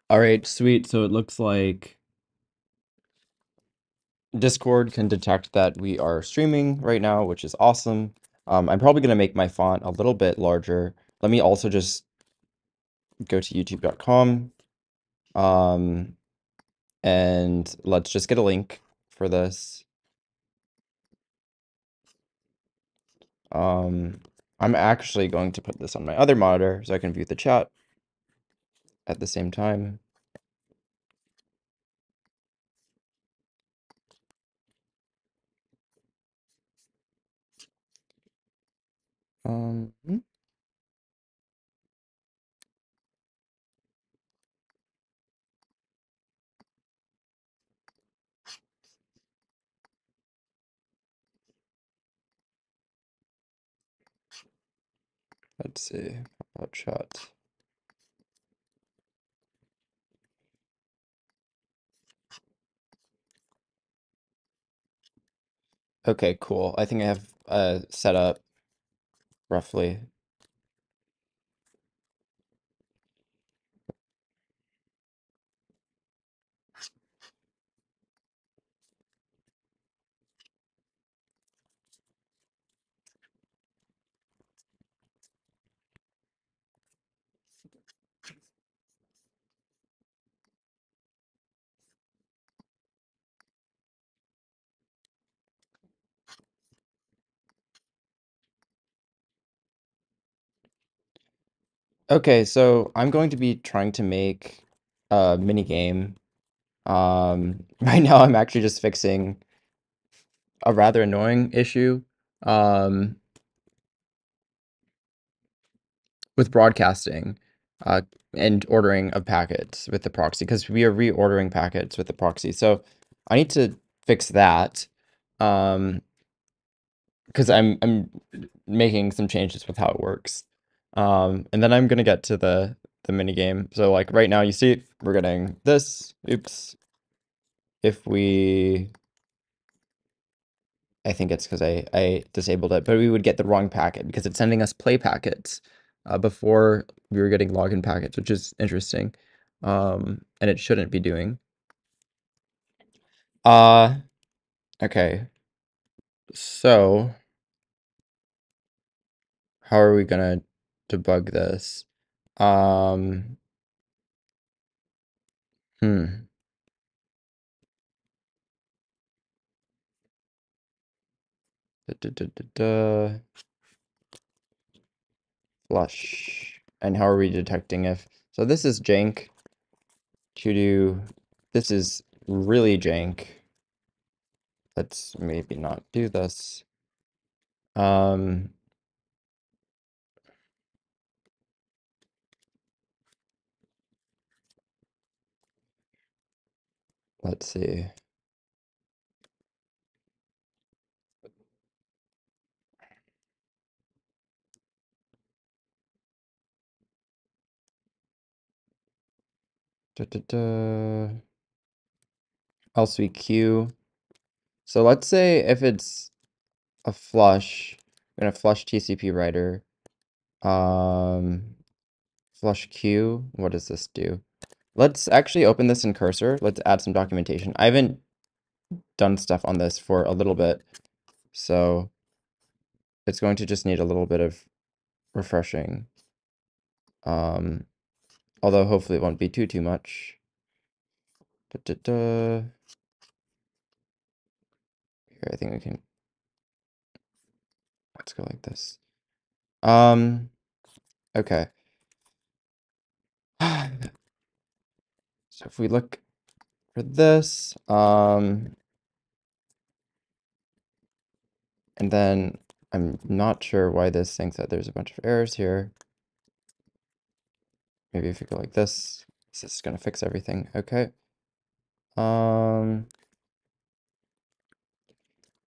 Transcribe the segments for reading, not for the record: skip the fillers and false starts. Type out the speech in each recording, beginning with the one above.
All right, sweet. So it looks like Discord can detect that we are streaming right now, which is awesome. I'm probably going to make my font a little bit larger. Let me also just go to youtube.com um, and let's just get a link for this. Um, I'm actually going to put this on my other monitor so I can view the chat at the same time. Hmm. Let's see about chat. Okay, cool. I think I have set up roughly. Okay, so I'm going to be trying to make a mini game. Right now I'm actually just fixing a rather annoying issue um, with broadcasting uh, and ordering of packets with the proxy because we are reordering packets with the proxy. So I need to fix that um, because I'm making some changes with how it works. And then I'm gonna get to the mini game. So like right now you see we're getting this. Oops. If we I think it's because I disabled it, but we would get the wrong packet because it's sending us play packets before we were getting login packets, which is interesting. And it shouldn't be doing. Uh, okay. So how are we gonna debug this? Um, hmm. Da, da, da, da, da. Flush. And how are we detecting if? So this is jank. To do, this is really jank. Let's maybe not do this. Um, let's see. Da, da, da. Else we queue. So let's say if it's a flush, I'm gonna flush TCP writer. Um, flush queue. What does this do? Let's actually open this in Cursor. Let's add some documentation. I haven't done stuff on this for a little bit, so it's going to just need a little bit of refreshing. Um, although hopefully it won't be too much. Da, da, da. Here, I think we can. Let's go like this. Okay. So if we look for this, and then I'm not sure why this thinks that there's a bunch of errors here. Maybe if we go like this is gonna fix everything. Okay.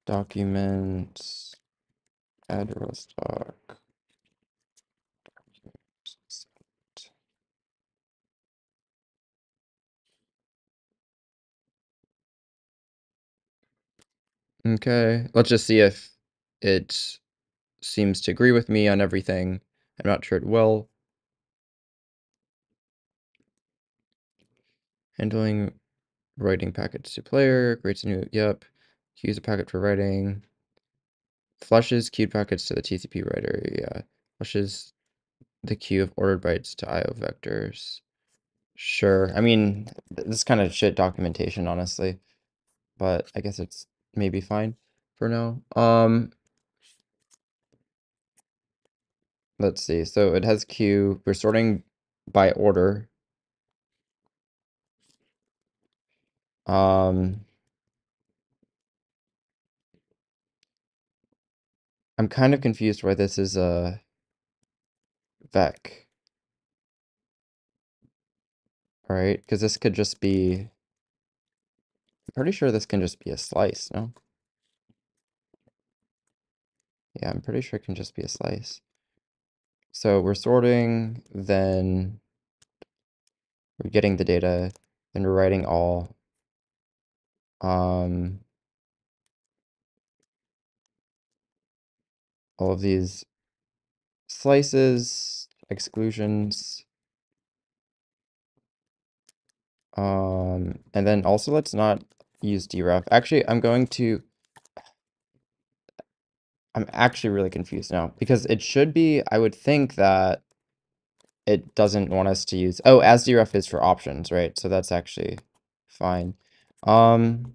Documents, address doc. Okay, let's just see if it seems to agree with me on everything. I'm not sure it will. Handling writing packets to player, creates a new, yep. Queues a packet for writing. Flushes queued packets to the TCP writer, yeah. Flushes the queue of ordered bytes to IO vectors. Sure. I mean, this is kind of shit documentation, honestly. But I guess it's maybe fine for now. Let's see. So it has queue. We're sorting by order. I'm kind of confused why this is a vec. All right, because this could just be. I'm pretty sure this can just be a slice, no? Yeah, I'm pretty sure it can just be a slice. So we're sorting, then we're getting the data, then we're writing all. Um, all of these slices, exclusions. And then also let's not use deref. Actually, I'm actually really confused now because it should be, I would think that it doesn't want us to use, oh, as deref is for options, right? So that's actually fine. And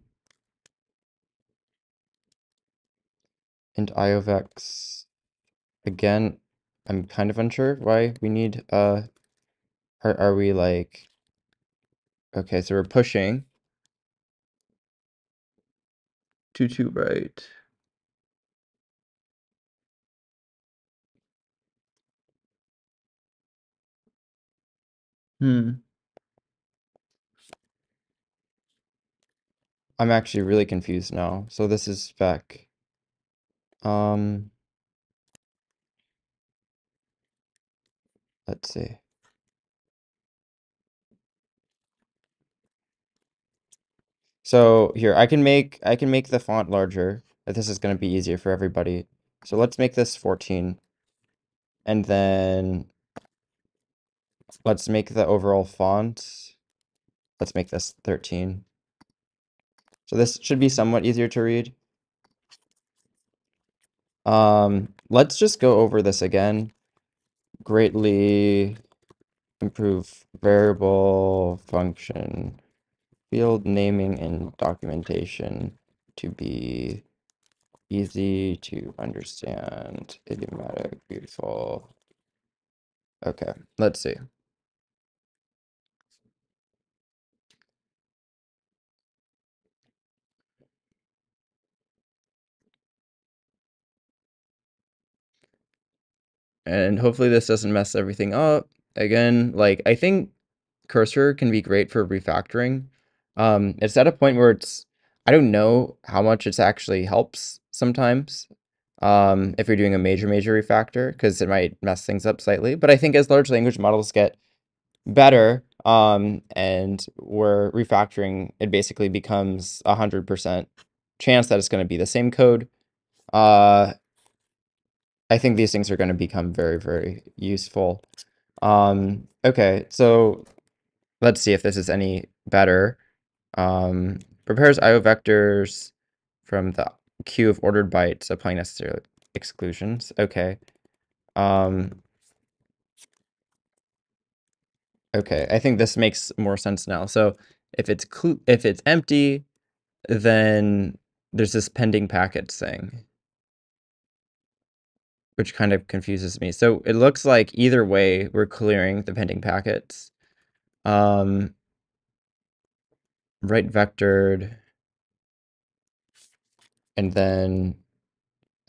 iovex, again, I'm kind of unsure why we need, are we like, okay, so we're pushing to right. I'm actually really confused now. So this is spec. Um, let's see. So here, I can make the font larger. If this is going to be easier for everybody. So let's make this 14. And then let's make the overall font. Let's make this 13. So this should be somewhat easier to read. Let's just go over this again. Greatly improve variable function field naming and documentation to be easy to understand, idiomatic, beautiful. Okay, let's see. And hopefully this doesn't mess everything up. Again, like I think Cursor can be great for refactoring. It's at a point where I don't know how much it actually helps sometimes. If you're doing a major refactor, because it might mess things up slightly. But I think as large language models get better, and we're refactoring, it basically becomes 100% chance that it's going to be the same code. I think these things are going to become very useful. Okay, so let's see if this is any better. Prepares IO vectors from the queue of ordered bytes, applying necessary exclusions. Okay. Okay, I think this makes more sense now. So if it's empty, then there's this pending packets thing, which kind of confuses me. So it looks like either way, we're clearing the pending packets. Write vectored, and then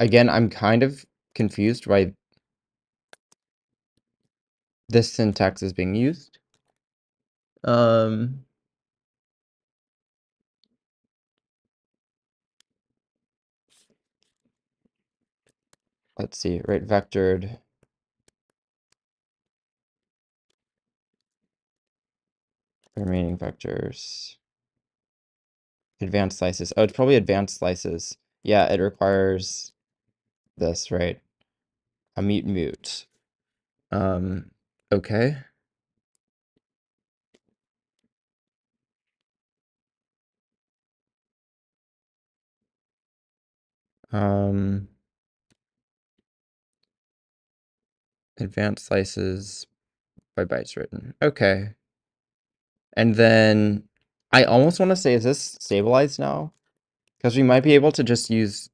again, I'm kind of confused why this syntax is being used. Let's see, write vectored, remaining vectors, advanced slices. Oh, it's probably advanced slices. Yeah, it requires this, right? A mute. Okay. Um, advanced slices by bytes written. Okay. And then I almost want to say, is this stabilized now? Because we might be able to just use,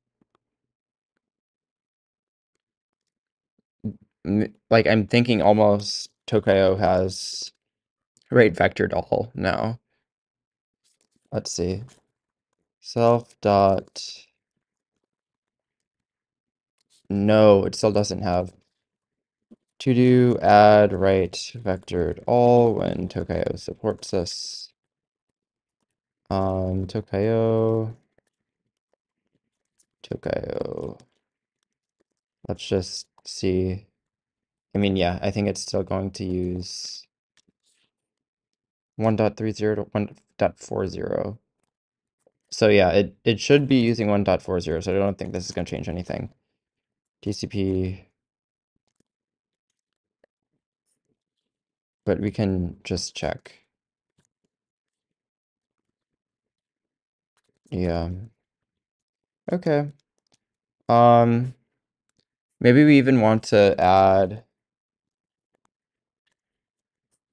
like, I'm thinking almost Tokayo has rate vectored all now. Let's see. Self dot. No, it still doesn't have. To do add right vectored all when Tokayo supports this. Tokayo. Let's just see. I mean, yeah, I think it's still going to use 1.30 to 1.40. So yeah, it should be using 1.40, so I don't think this is going to change anything. TCP, but we can just check. Yeah. Okay. Um, maybe we even want to add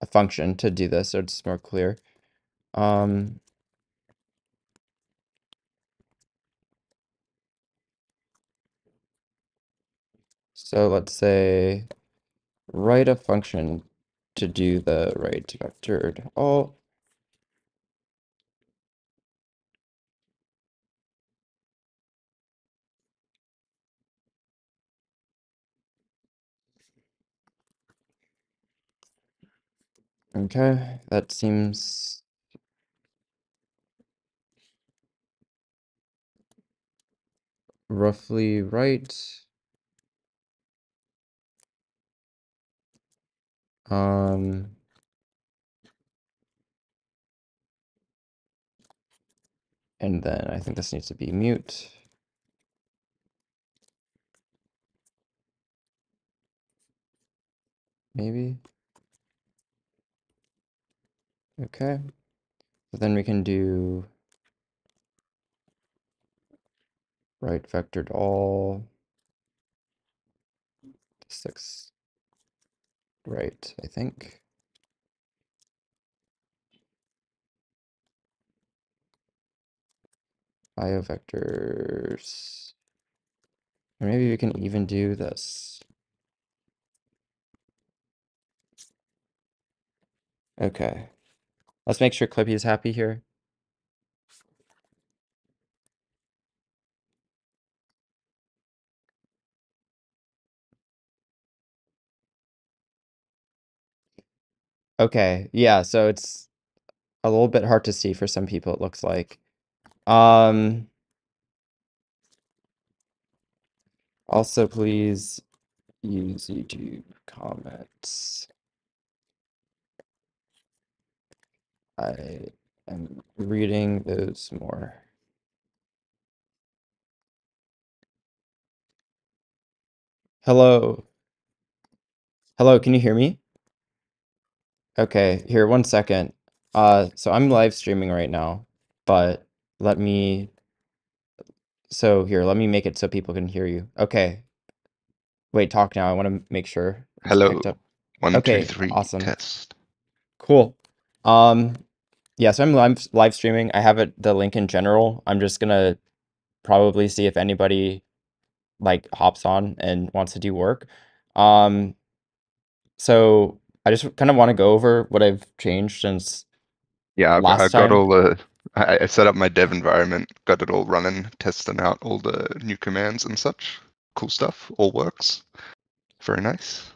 a function to do this so it's more clear. Um, so let's say write a function to do the right vectored all. Okay, that seems roughly right. Um, and then I think this needs to be mute. Maybe. Okay. So then we can do right vectored all 6 right, I think. IO vectors. Or maybe we can even do this. Okay. Let's make sure Clippy is happy here. Okay, yeah, so it's a little bit hard to see for some people, it looks like. Also, please use YouTube comments. I am reading those more. Hello. Hello, can you hear me? Okay, here, 1 second. So I'm live streaming right now, but let me, so here, let me make it so people can hear you. Okay, wait, talk now. I want to make sure it's Hello. picked up. One, two, Okay, three, awesome. test. Cool. Um, yeah, so I'm live streaming. I have the link in general. I'm just gonna probably see if anybody like hops on and wants to do work. Um, so I just kind of want to go over what I've changed since Yeah, last I've got time. all the. I set up my dev environment, got it all running, testing out all the new commands and such. Cool stuff. All works. Very nice.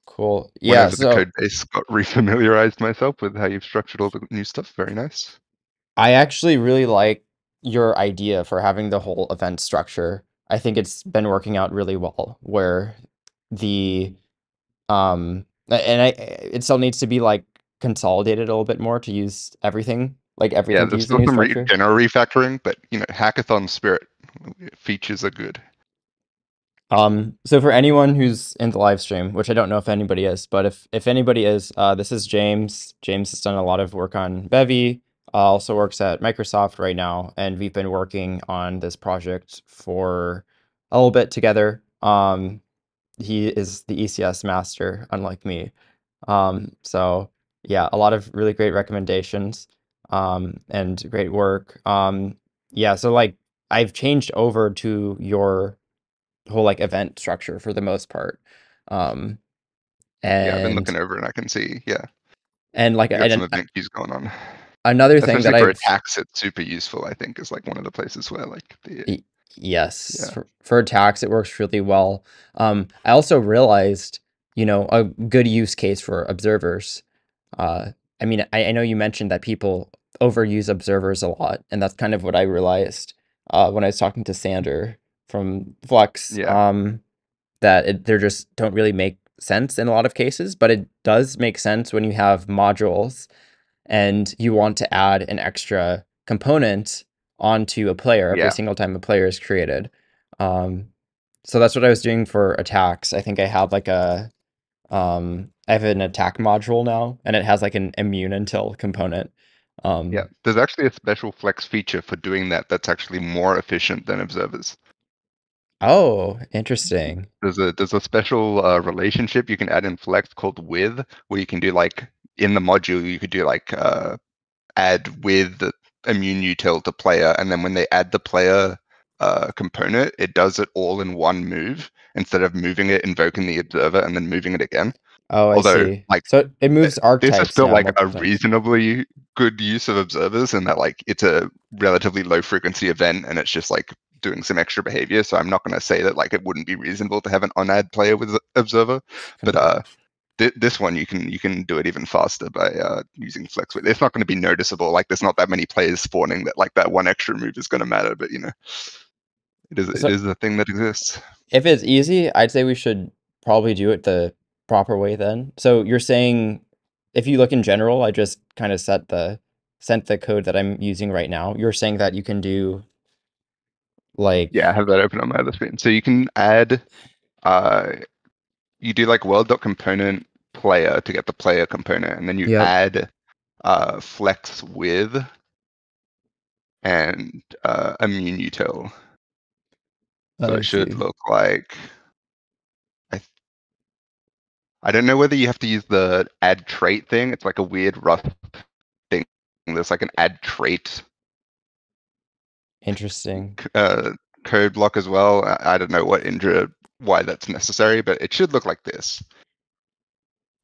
Cool. Went Yeah, over the so code base, got refamiliarized myself with how you've structured all the new stuff. Very nice. I actually really like your idea for having the whole event structure. I think it's been working out really well where the and it still needs to be like consolidated a little bit more to use everything, like Yeah, everything to there's use the still new some structure. general refactoring, but hackathon spirit features are good. So for anyone who's in the live stream, which I don't know if anybody is, but if anybody is, this is James. James has done a lot of work on Bevy, also works at Microsoft right now, and we've been working on this project for a little bit together. He is the ECS master, unlike me. So yeah, a lot of really great recommendations, and great work. Yeah, so like I've changed over to your whole like event structure for the most part. Um, Yeah, I've been and looking over and I can see, yeah, and like you got some and event queues going on. another thing Especially that for I've attacks, it's super useful, I think, is like one of the places where like Y- Yes, yeah. for attacks, it works really well. I also realized, a good use case for observers. I mean, I know you mentioned that people overuse observers a lot, and that's kind of what I realized when I was talking to Sander from Flex, Yeah, that they just don't really make sense in a lot of cases, but it does make sense when you have modules and you want to add an extra component onto a player every yeah. single time a player is created. Um, so that's what I was doing for attacks. I think I have an attack module now, and it has like an immune until component. Yeah, Um, there's actually a special flex feature for doing that that's actually more efficient than observers. oh, interesting. There's a special relationship you can add in Flex called with, where you can do like in the module you could do like add with the immune util to player, and then when they add the player component, it does it all in one move instead of moving it, invoking the observer, and then moving it again. Oh, I Although see. like So it moves this is archetypes still now like a multiple times. reasonably good use of observers in that like it's a relatively low frequency event and it's just like doing some extra behavior. So I'm not going to say that like it wouldn't be reasonable to have an on-add player with observer, but this one you can do it even faster by using flex with. It's not going to be noticeable. Like there's not that many players spawning that like that one extra move is going to matter, but it So is a thing that exists. if it's easy, I'd say we should probably do it the proper way then. So you're saying if you look in general, I just kind of sent the code that I'm using right now. You're saying that you can do like Yeah, I have that open on my other screen. So you can add uh you do like world.component player to get the player component, and then you yep. add flex with and immune util. So I it should see. look like I th- I don't know whether you have to use the add trait thing. It's like a weird Rust thing. There's like an add trait Interesting. uh, code block as well. I don't know why that's necessary, but it should look like this.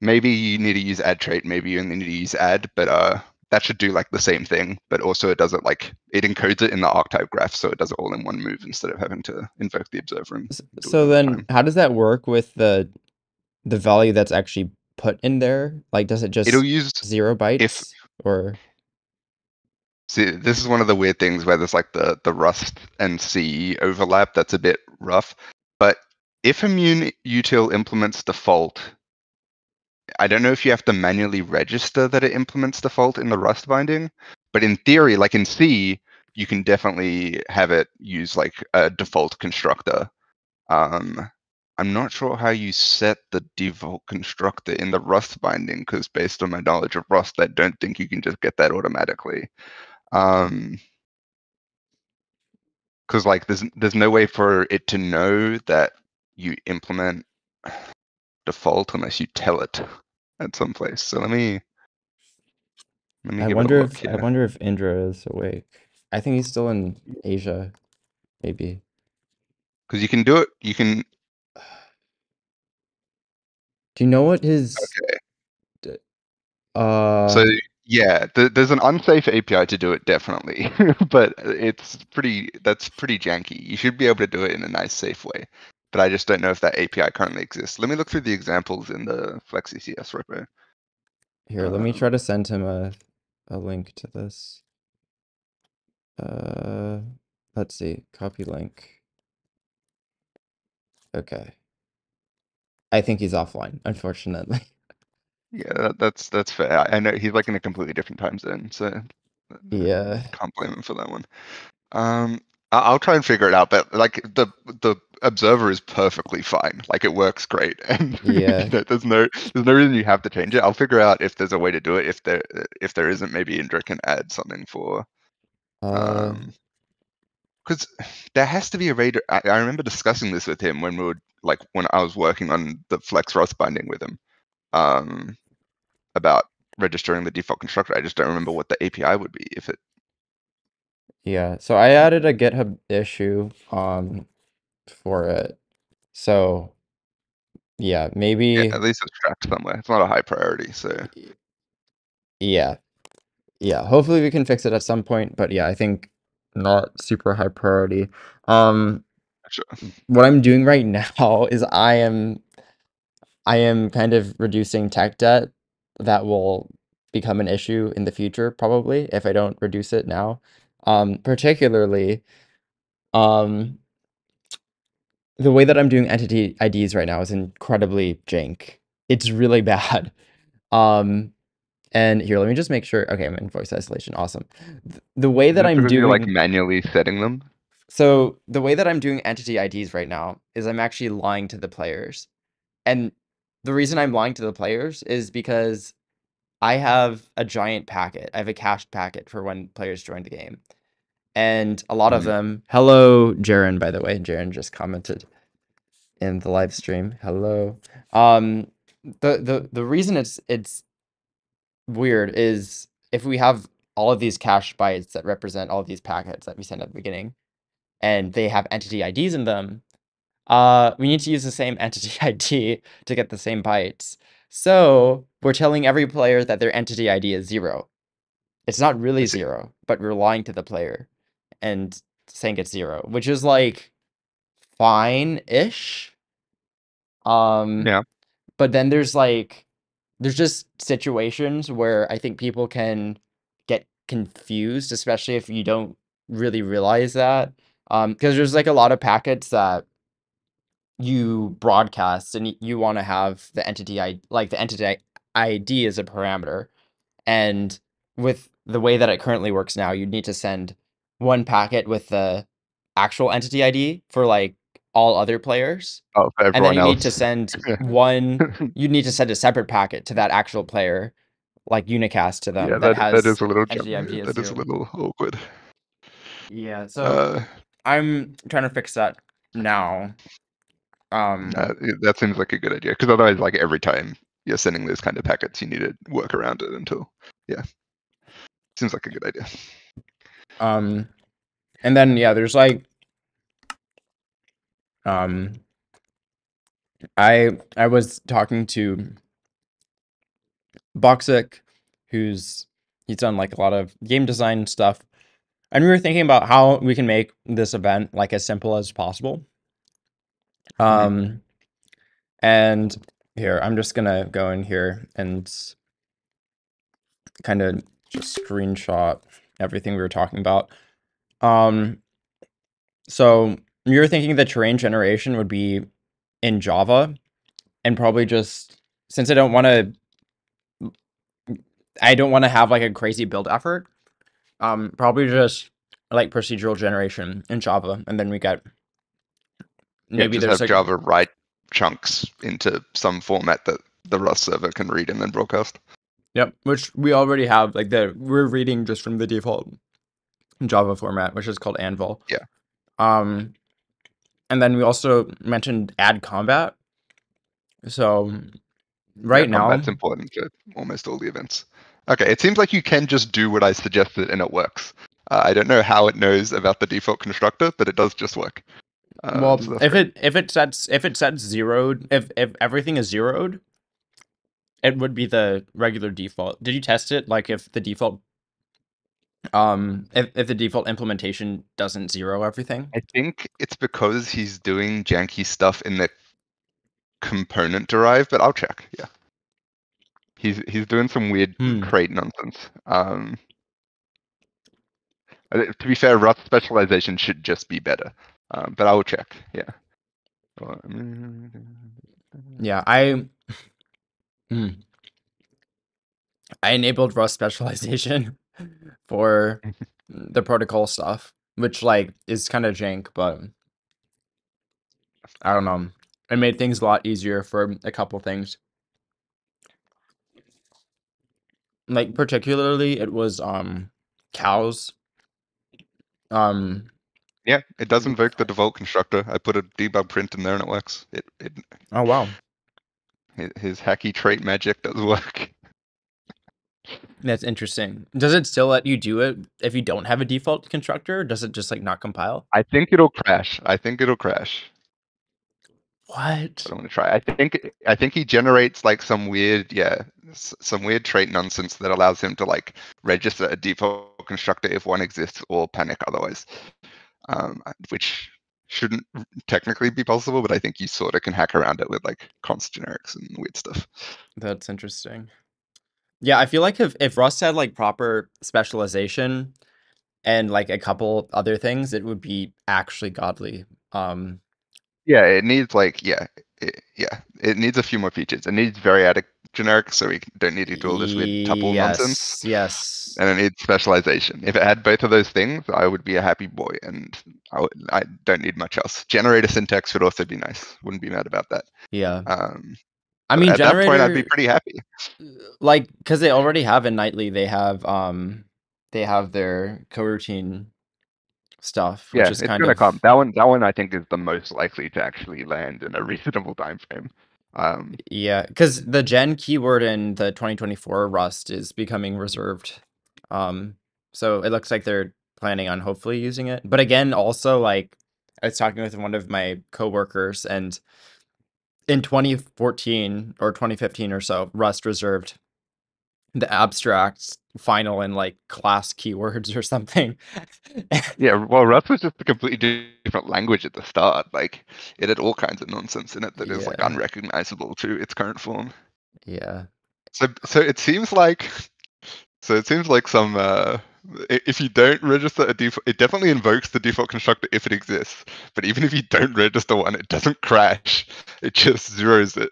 Maybe you need to use add trait, maybe you only need to use add, but that should do like the same thing, but also it does it like it encodes it in the archetype graph, so it does it all in one move instead of having to invoke the observer and do it So over then time. how does that work with the value that's actually put in there? Like does it It'll just use 0 if bytes or see this is one of the weird things where there's like the Rust and C overlap that's a bit rough, but if immune util implements default, I don't know if you have to manually register that it implements default in the Rust binding, but in theory, like in C, you can definitely have it use like a default constructor. Um, I'm not sure how you set the default constructor in the Rust binding, because based on my knowledge of Rust, I don't think you can just get that automatically. Because like there's no way for it to know that you implement default unless you tell it at some place. So let me give it a look I here. wonder if Indra is awake. I think he's still in Asia, maybe. Because you can do it. You can. Do you know what his Okay. d- So uh yeah, there's an unsafe API to do it definitely, but that's pretty janky. You should be able to do it in a nice, safe way. But I just don't know if that API currently exists. Let me look through the examples in the FlexECS repo. here, let me try to Um, send him a link to this. Uh let's see, copy link. Okay. I think he's offline, unfortunately. yeah, that's fair. I know he's like in a completely different time zone, so Yeah. can't blame him for that one. I'll try and figure it out, but like the observer is perfectly fine. Like it works great, and Yeah. there's no reason you have to change it. I'll figure out if there's a way to do it. If there isn't, maybe Indra can add something for Uh um because there has to be a way to. I remember discussing this with him when we were when I was working on the Flex Rust binding with him, about registering the default constructor. I just don't remember what the API would be if it. Yeah, so I added a GitHub issue for it. So yeah, Yeah, maybe at least it's tracked somewhere. It's not a high priority, so yeah. Yeah, hopefully we can fix it at some point, but yeah, I think not super high priority. Um, sure. what I'm doing right now is I am kind of reducing tech debt that will become an issue in the future, probably, if I don't reduce it now. Particularly, um, the way that I'm doing entity IDs right now is incredibly jank. It's really bad. Um, and here, let me just make sure. Okay, I'm in voice isolation. Awesome. The way Is that it I'm because you're doing manually setting them? So the way that I'm doing entity IDs right now is I'm actually lying to the players. And the reason I'm lying to the players is because I have a giant packet. I have a cached packet for when players join the game. And a lot of Mhm. them, hello, Jaren, by the way. Jaren just commented in the live stream. Hello. Um, the reason it's weird is if we have all of these cache bytes that represent all of these packets that we send at the beginning, and they have entity IDs in them, we need to use the same entity ID to get the same bytes. So we're telling every player that their entity ID is 0. It's not I really see. 0, but we're lying to the player and saying it's 0, which is like fine-ish. Um, Yeah. but then there's just situations where I think people can get confused, especially if you don't really realize that. Because there's like a lot of packets that you broadcast and you want to have the entity ID as a parameter. And with the way that it currently works now, you'd need to send one packet with the actual entity ID for like all other players. Oh, for And then everyone you need to else. send Yeah. you need to send a separate packet to that actual player, like unicast to them Yeah, that that is has a little entity ID as that is a 0. little awkward. Yeah, so Uh, I'm trying to fix that now. that seems like a good idea because otherwise, every time you're sending those kind of packets, you need to work around it until. Yeah, seems like a good idea. Um, and then yeah, there's like um I was talking to Boxic, he's done like a lot of game design stuff, and we were thinking about how we can make this event like as simple as possible. Mhm. Um, and here I'm just gonna go in here and kind of just screenshot everything we were talking about. Um, so we were thinking that terrain generation would be in Java, and probably just since I don't want to have like a crazy build effort. Probably just like procedural generation in Java, and then we get Yeah, maybe just there's have a Java write chunks into some format that the Rust server can read and then broadcast. yep, which we already have. Like we're reading just from the default Java format, which is called Anvil. Yeah. Um, and then we also mentioned add combat. So Yeah, right now, combat's important to almost all the events. Okay, it seems like you can just do what I suggested and it works. I don't know how it knows about the default constructor, but it does just work. well, So that's great. if it sets zeroed, if everything is zeroed, it would be the regular default. Did you test it? Like if the default if the default implementation doesn't zero everything? I think it's because he's doing janky stuff in the component derive, but I'll check. Yeah, he's doing some weird Hmm. crate nonsense. To be fair, Rust specialization should just be better, but I will check. Yeah. Yeah, hmm, I enabled Rust specialization for the protocol stuff, which like is kind of jank, but I don't know. It made things a lot easier for a couple things. Like particularly it was cows. Um Yeah, it does invoke the default constructor. I put a debug print in there and it works. Oh wow, His hacky trait magic does work. that's interesting. Does it still let you do it if you don't have a default constructor? Or does it just like not compile? I think it'll crash. I think it'll crash. What? But I'm gonna try. I think he generates like some weird, yeah, some weird trait nonsense that allows him to like register a default constructor if one exists or panic otherwise. Which shouldn't technically be possible, but I think you sort of can hack around it with like const generics and weird stuff. That's interesting. Yeah, I feel like if Rust had like proper specialization and like a couple other things, it would be actually godly. Um, Yeah, it needs like it needs a few more features. It needs variadic generics, so we don't need to do all this weird tuple nonsense, yes, yes, and it needs specialization. If it had both of those things, I would be a happy boy, and I don't need much else. Generator syntax would also be nice. Wouldn't be mad about that. yeah. Um, I but mean, at that point, I'd be generator, pretty happy. like, because they already have in Nightly, they have their coroutine stuff, which Yeah, is it's kind gonna of come. That one I think is the most likely to actually land in a reasonable time frame. yeah, because the gen keyword in the 2024 Rust is becoming reserved. Um, so it looks like they're planning on hopefully using it. But again, also like I was talking with one of my coworkers, and in 2014 or 2015 or so, Rust reserved the abstracts final and like class keywords or something. Yeah, well, Rust was just a completely different language at the start. Like, it had all kinds of nonsense in it that is like Yeah, unrecognizable to its current form. yeah, So it seems like some if you don't register a default, it definitely invokes the default constructor if it exists. But even if you don't register one, it doesn't crash. It just zeros it,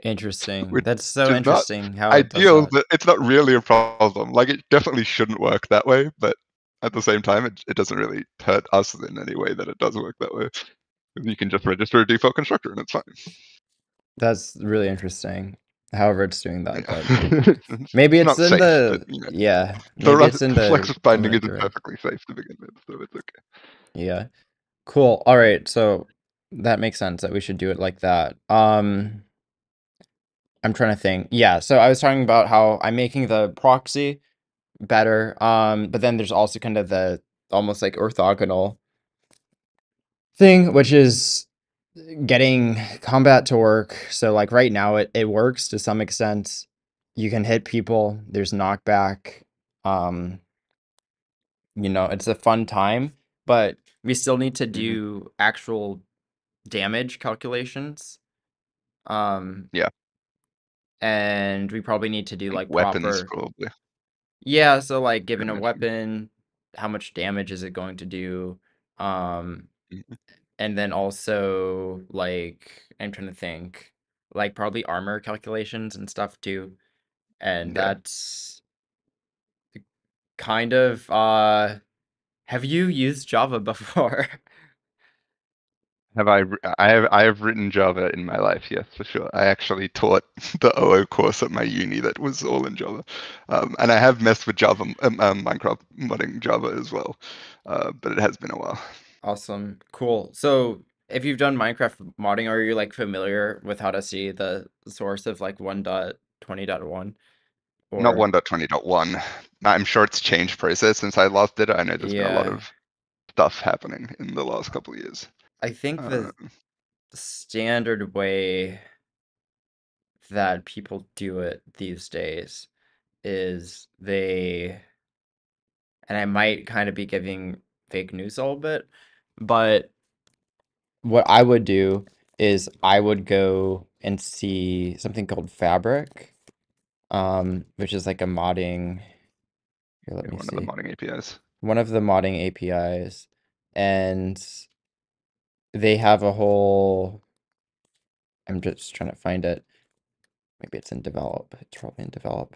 interesting. which That's so is not interesting how it does ideal, that. but it's not really a problem. Like, it definitely shouldn't work that way, but at the same time, it doesn't really hurt us in any way that it does work that way. You can just register a default constructor and it's fine. That's really interesting. However, it's doing that, but Yeah. maybe It's it's not in safe, but the yeah, the maybe it's in the flex the binding isn't directory. perfectly safe to begin with, so it's okay. Yeah. Cool. All right. So that makes sense that we should do it like that. I'm trying to think. Yeah, so I was talking about how I'm making the proxy better. But then there's also kind of the almost like orthogonal thing, which is getting combat to work. So like right now it works to some extent. You can hit people, there's knockback. Um, it's a fun time, but we still need to Hmm. do actual damage calculations. Um, Yeah, and we probably need to do and like weapons proper, probably. yeah, so like given a Damage. weapon, how much damage is it going to do? Um, Mhm. and then also like I'm trying to think, like probably armor calculations and stuff too. And Yeah. that's kind of have you used Java before? I have written Java in my life, yes, for sure. I actually taught the OO course at my uni that was all in Java. And I have messed with Java, Minecraft modding Java as well. But it has been a while. Awesome. Cool. So if you've done Minecraft modding, are you like familiar with how to see the source of like 1.20.1? Not Or 1.20.1. I'm sure it's changed process since I last did it. I know there's been a lot yeah, of stuff happening in the last couple of years. I think Uh, the standard way that people do it these days is and I might kind of be giving fake news a little bit, but what I would do is I would go and see something called Fabric, which is like a modding. Here, let yeah, me one of the see. modding APIs. One of the modding APIs, and they have a whole. I'm just trying to find it. Maybe it's in develop. It's probably in develop.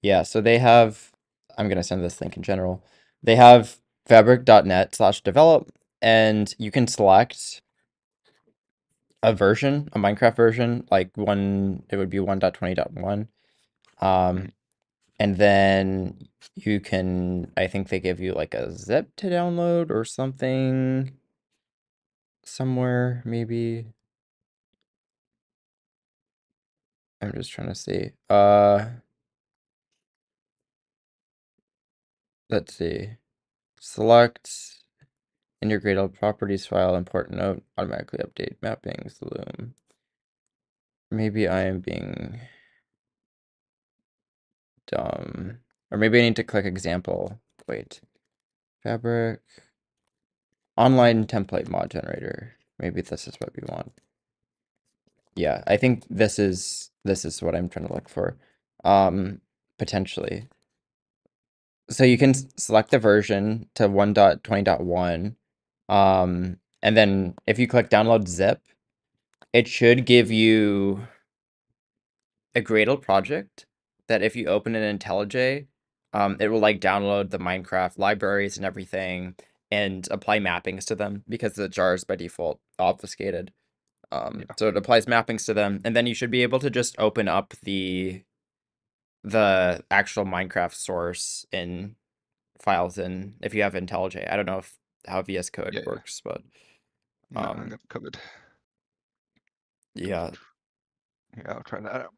Yeah, so they have, I'm gonna send this link in general. They have fabric.net/develop, and you can select a version, a Minecraft version, like it would be 1.20.1. Um, Mhm. And then you can, I think they give you like a zip to download or something somewhere, maybe. I'm just trying to see. Let's see. Select integrated properties file, import note, automatically update mappings, Loom. Maybe I am being dumb. Or maybe I need to click example. Wait. Fabric. Online template mod generator. Maybe this is what we want. Yeah, I think this is what I'm trying to look for. Potentially. So you can select the version to 1.20.1. And then if you click download zip, it should give you a Gradle project that if you open it in IntelliJ, it will like download the Minecraft libraries and everything and apply mappings to them because the jar is by default obfuscated. Yeah. So it applies mappings to them, and then you should be able to just open up the actual Minecraft source in files in if you have IntelliJ. I don't know if how VS Code Yeah. Yeah. works, but No, I got it covered. yeah. Yeah, I'll try that out.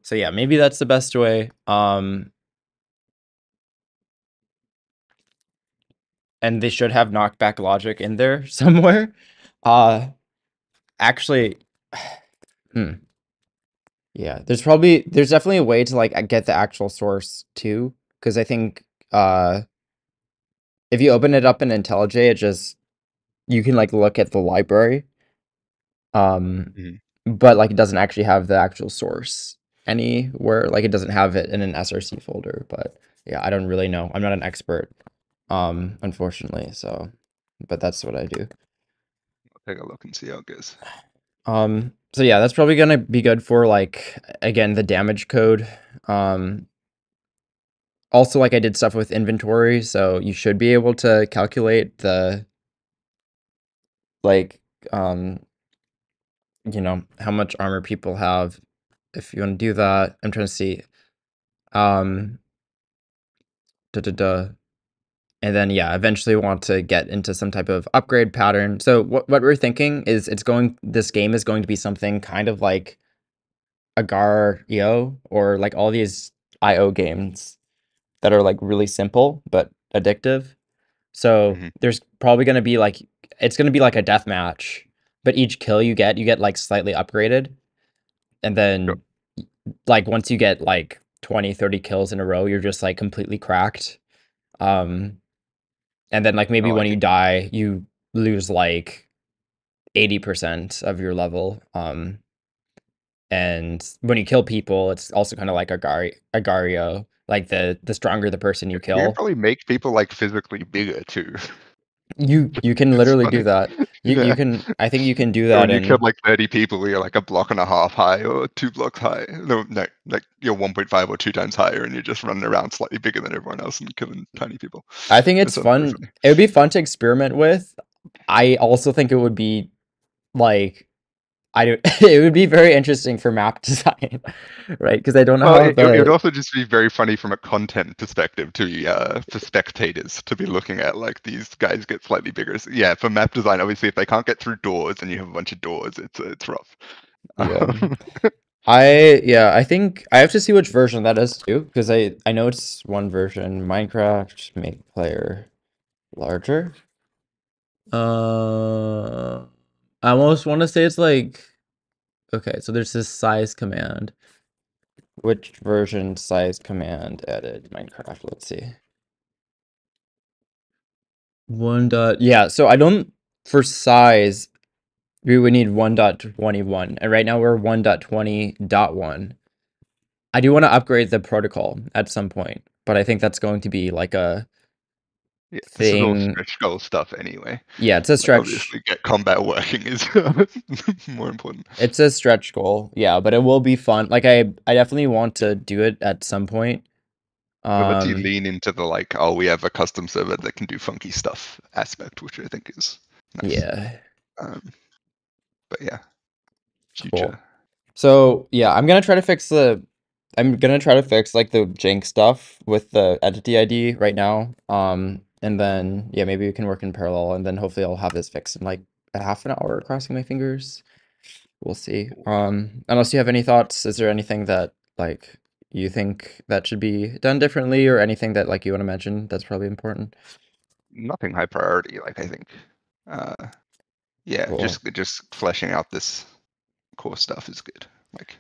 So yeah, maybe that's the best way. And they should have knockback logic in there somewhere. Actually, hmm. Yeah, there's definitely a way to like get the actual source too, because I think if you open it up in IntelliJ, it just you can like look at the library, Mhm. but like it doesn't actually have the actual source anywhere. Like it doesn't have it in an SRC folder. But yeah, I don't really know. I'm not an expert, unfortunately. So, but that's what I do. I'll take a look and see how it goes. So yeah, that's probably gonna be good for like again the damage code. Um, Also, like I did stuff with inventory, so you should be able to calculate the like um how much armor people have if you want to do that. I'm trying to see. Um da da da. And then yeah, eventually want to get into some type of upgrade pattern. So what we're thinking is this game is going to be something kind of like Agar.io or like all these IO games that are like really simple but addictive. So Hmm. there's probably going to be like it's going to be like a death match, but each kill you get like slightly upgraded. And Sure. then like once you get like 20, 30 kills in a row, you're just like completely cracked. Um and then like I maybe when like you it. die, you lose like 80% of your level. And when you kill people, it's also kind of like Agario. Like the stronger the person you You can kill, probably make people like physically bigger too. you can It's literally do funny. that. You Yeah. can I think you can do So that when you kill in like 30 people, you're like a block and a half high or 2 blocks high. No, no, like you're 1.5 or 2 times higher and you're just running around slightly bigger than everyone else and killing tiny people. I think That it's sounds very fun. funny. It would be fun to experiment with. I also think it would be like I do, it would be very interesting for map design, right? Because I don't know Well, how it would the also just be very funny from a content perspective to for spectators to be looking at like these guys get slightly bigger. So, yeah, for map design, obviously, if they can't get through doors and you have a bunch of doors, it's rough. yeah. Um, I think I have to see which version that is too, because I know it's one version. Minecraft make player larger. Uh, I almost want to say it's like okay, so there's this size command. Which version size command added Minecraft? Let's see. One dot yeah, so I don't for size we would need 1.21 and right now we're 1.20.1. I do want to upgrade the protocol at some point, but I think that's going to be like a yeah, this is all thing. stretch goal stuff anyway. Yeah, it's a Like stretch. obviously, get combat working is more important. It's a stretch goal. Yeah, but it will be fun. Like I definitely want to do it at some point. It lets you Um lean into the like, oh, we have a custom server that can do funky stuff aspect, which I think is nice. yeah, Um, but yeah, cool. future. So, yeah, I'm gonna try to fix the I'm gonna try to fix like the jank stuff with the entity ID right now. And then yeah, maybe we can work in parallel, and then hopefully I'll have this fixed in like a half an hour, crossing my fingers. We'll see. Unless you have any thoughts, is there anything that like you think that should be done differently, or anything that like you want to mention that's probably important? Nothing high priority, like I think. Uh, yeah, Cool. just fleshing out this core stuff is good. Like,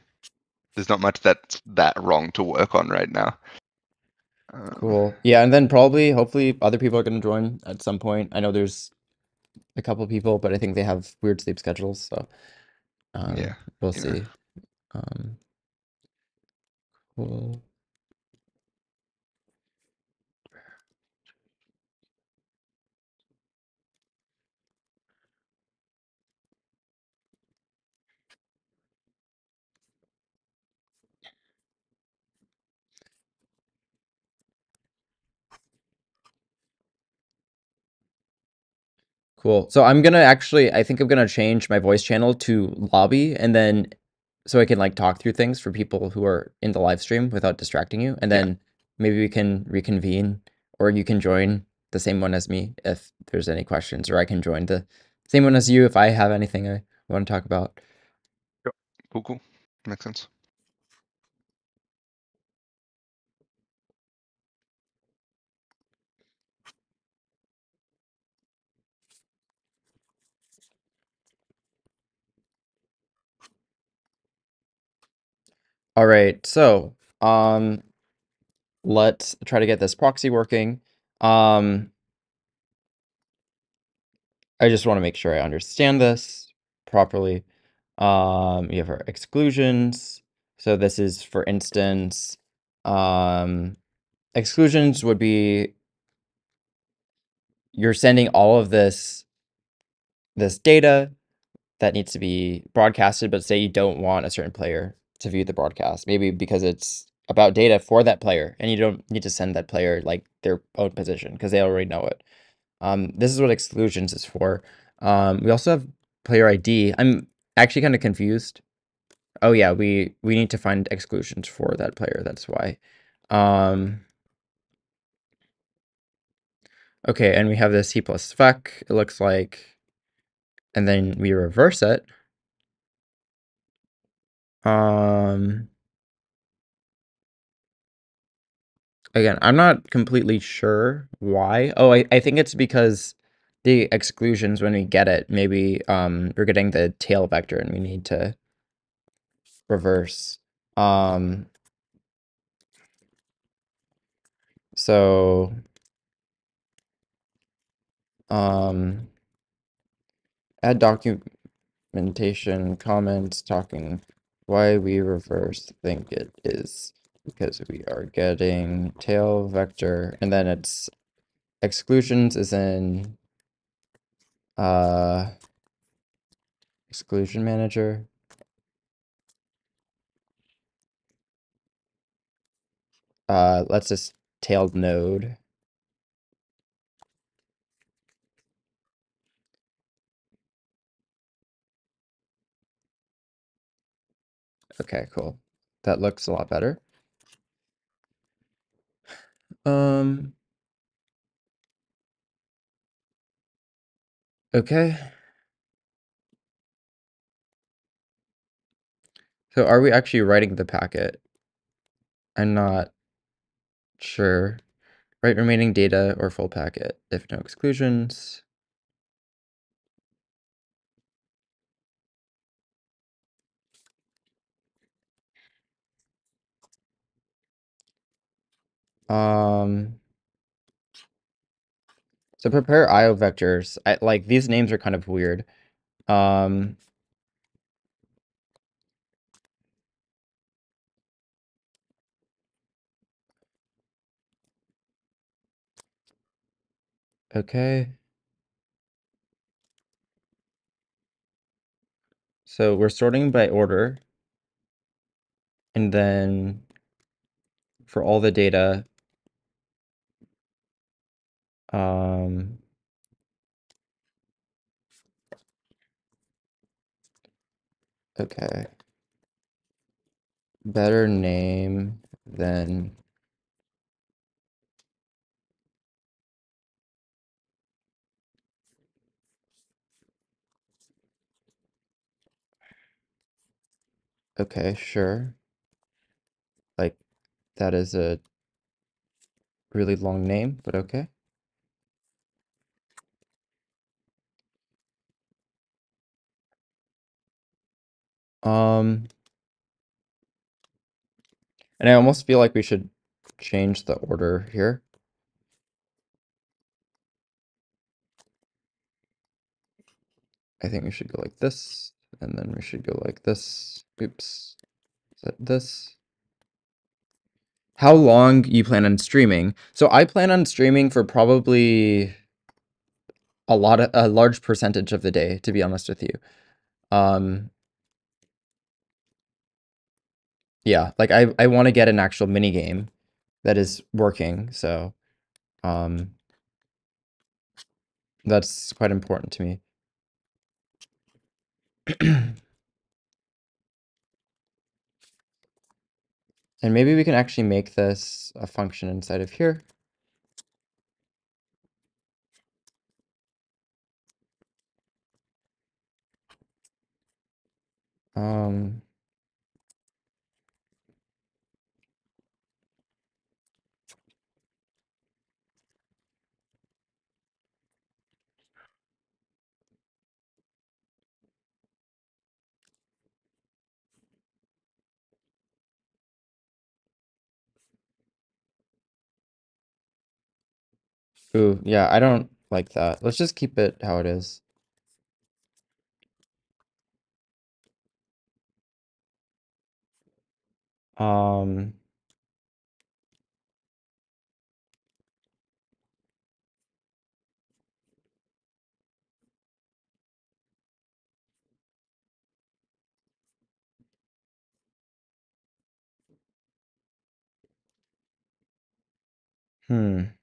there's not much that's that wrong to work on right now. Um, Cool. Yeah, and then probably, hopefully, other people are gonna join at some point. I know there's a couple people, but I think they have weird sleep schedules, so yeah, we'll you know. see. Um, cool. Cool. So I'm gonna actually, I think I'm gonna change my voice channel to lobby, and then so I can like talk through things for people who are in the live stream without distracting you, and Yeah, then maybe we can reconvene, or you can join the same one as me if there's any questions, or I can join the same one as you if I have anything I want to talk about. sure. Cool. Makes sense. All right, so let's try to get this proxy working. I just want to make sure I understand this properly. You have our exclusions. So this is, for instance, um, exclusions would be you're sending all of this data that needs to be broadcasted, but say you don't want a certain player to view the broadcast, maybe because it's about data for that player, and you don't need to send that player like their own position because they already know it. This is what exclusions is for. We also have player ID. I'm actually kind of confused. Oh yeah, we need to find exclusions for that player. That's why. Um, okay, and we have this C plus spec. It looks like, and then we reverse it. Um, again, I'm not completely sure why. Oh, I think it's because the exclusions when we get it, maybe we're getting the tail vector and we need to reverse. Um, so um, add documentation comments talking why we reverse think it is because we are getting tail vector, and then it's exclusions is in uh exclusion manager. Let's just tailed node. Okay, cool. That looks a lot better. Um, okay. So are we actually writing the packet? I'm not sure. Write remaining data or full packet if no exclusions. Um, so prepare IO vectors. Like these names are kind of weird. Um, okay. So we're sorting by order, and then for all the data, um, okay. better name than okay, sure. Like that is a really long name, but okay. Um, and I almost feel like we should change the order here. I think we should go like this, and then we should go like this. Oops. Set this. How long you plan on streaming? So I plan on streaming for probably a large percentage of the day, to be honest with you. Um, yeah, like I want to get an actual mini game that is working, so um, that's quite important to me. And maybe we can actually make this a function inside of here. Um, ooh, yeah, I don't like that. Let's just keep it how it is. Um, hmm.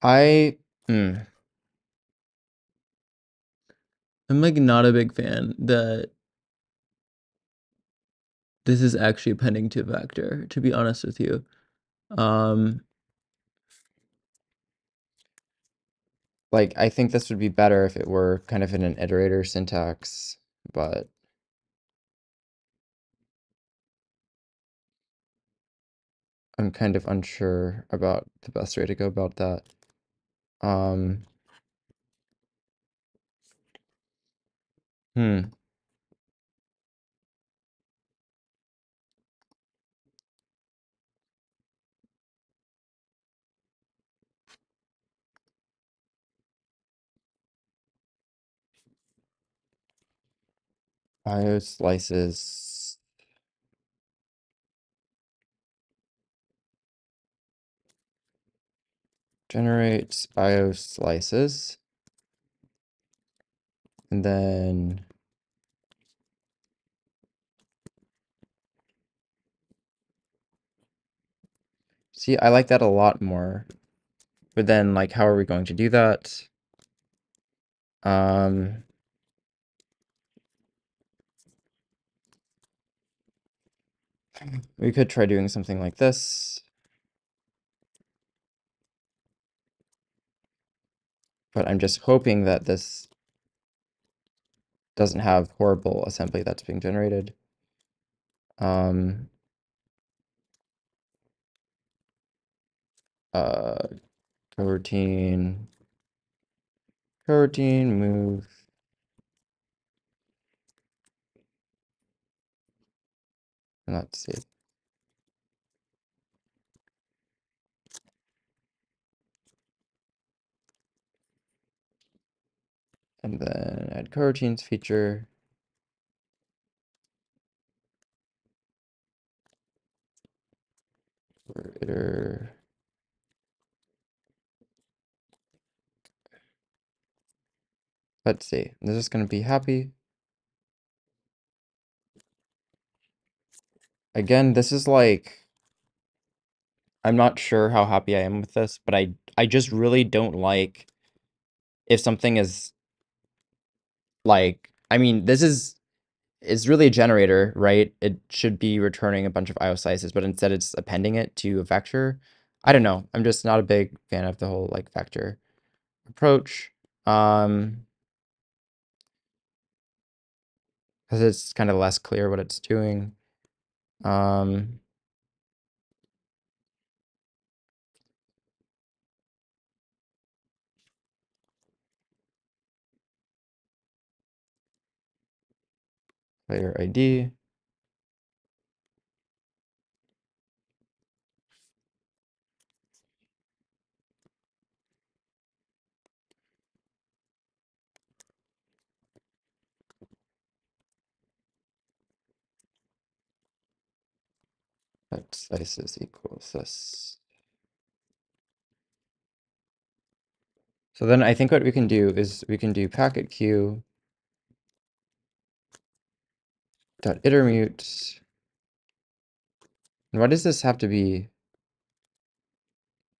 I, hmm. I'm like not a big fan that this is actually appending to a vector, to be honest with you. Um, like I think this would be better if it were kind of in an iterator syntax, but I'm kind of unsure about the best way to go about that. Um, hmm. IO slices generates IO slices, and then see, I like that a lot more. But then, like, how are we going to do that? Um, we could try doing something like this, but I'm just hoping that this doesn't have horrible assembly that's being generated. Um, uh, coroutine, coroutine, move, and let's see. And then add coroutines feature. For iter. Let's see. This is going to be happy. Again, this is like, I'm not sure how happy I am with this, but I just really don't like if something is like, I mean, this is it's really a generator, right? It should be returning a bunch of IO slices, but instead it's appending it to a vector. I don't know. I'm just not a big fan of the whole like vector approach. Because it's kind of less clear what it's doing. Um, Player ID. That slices equals this. So then I think what we can do is we can do packet queue dot itermute. And why does this have to be?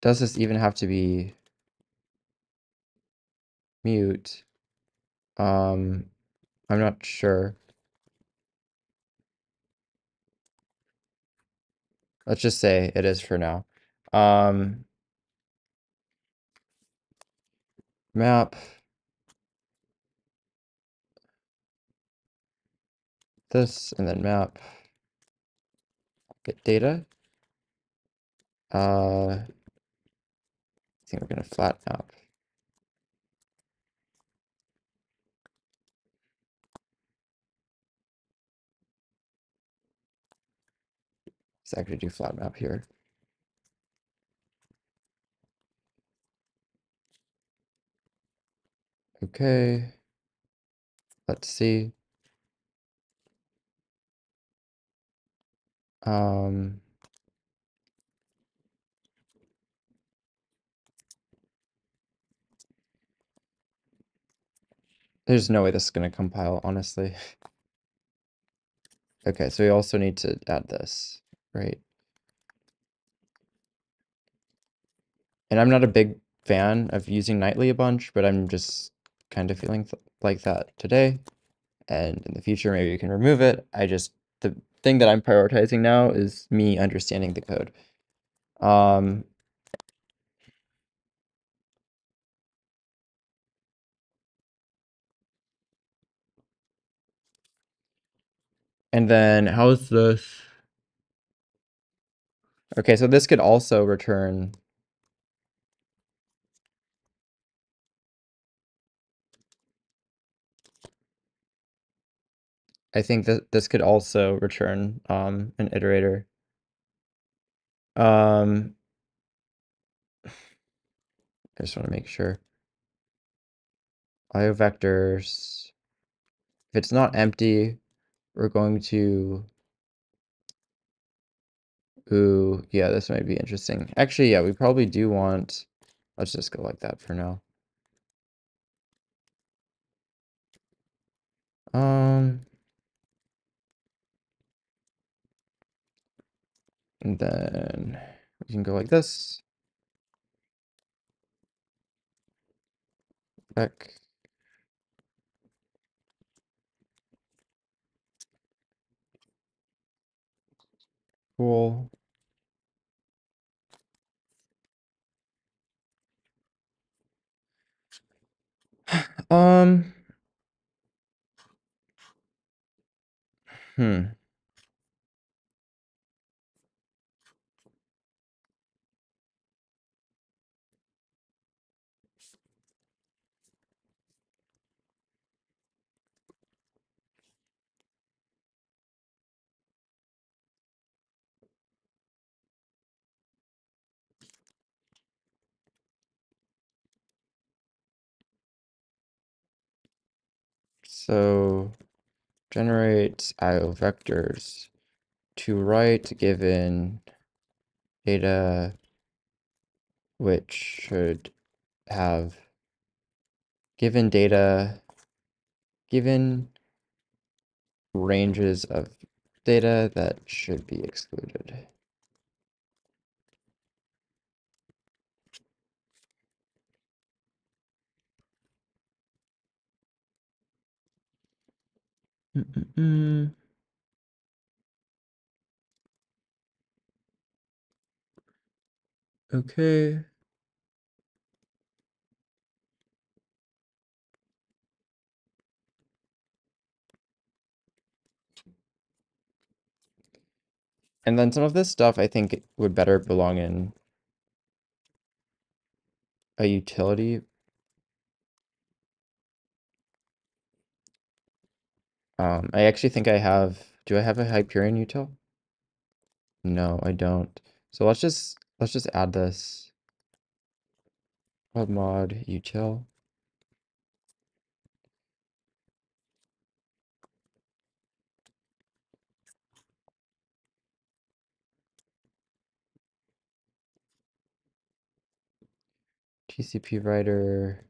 Does this even have to be mute? I'm not sure. Let's just say it is for now. Map this and then map get data. I think we're gonna flat map. Let's actually do flat map here. Okay. Let's see. Um, there's no way this is gonna compile, honestly. Okay, so we also need to add this, right? And I'm not a big fan of using nightly a bunch, but I'm just kind of feeling like that today. And in the future, maybe you can remove it. The thing that I'm prioritizing now is me understanding the code. Um, and then how's this? Okay, so this could also return. I think that this could also return an iterator. I just want to make sure. IO vectors. If it's not empty, we're going to. Ooh, yeah, this might be interesting. Actually, yeah, we probably do want. Let's just go like that for now. And then we can go like this. Back. Cool. Um, hmm. So generate IO vectors to write given data which should have given data given ranges of data that should be excluded. Okay. And then some of this stuff I think would better belong in a utility. I actually think I have, do I have a Hyperion util? No, I don't. So let's just add this mod util. TCP writer.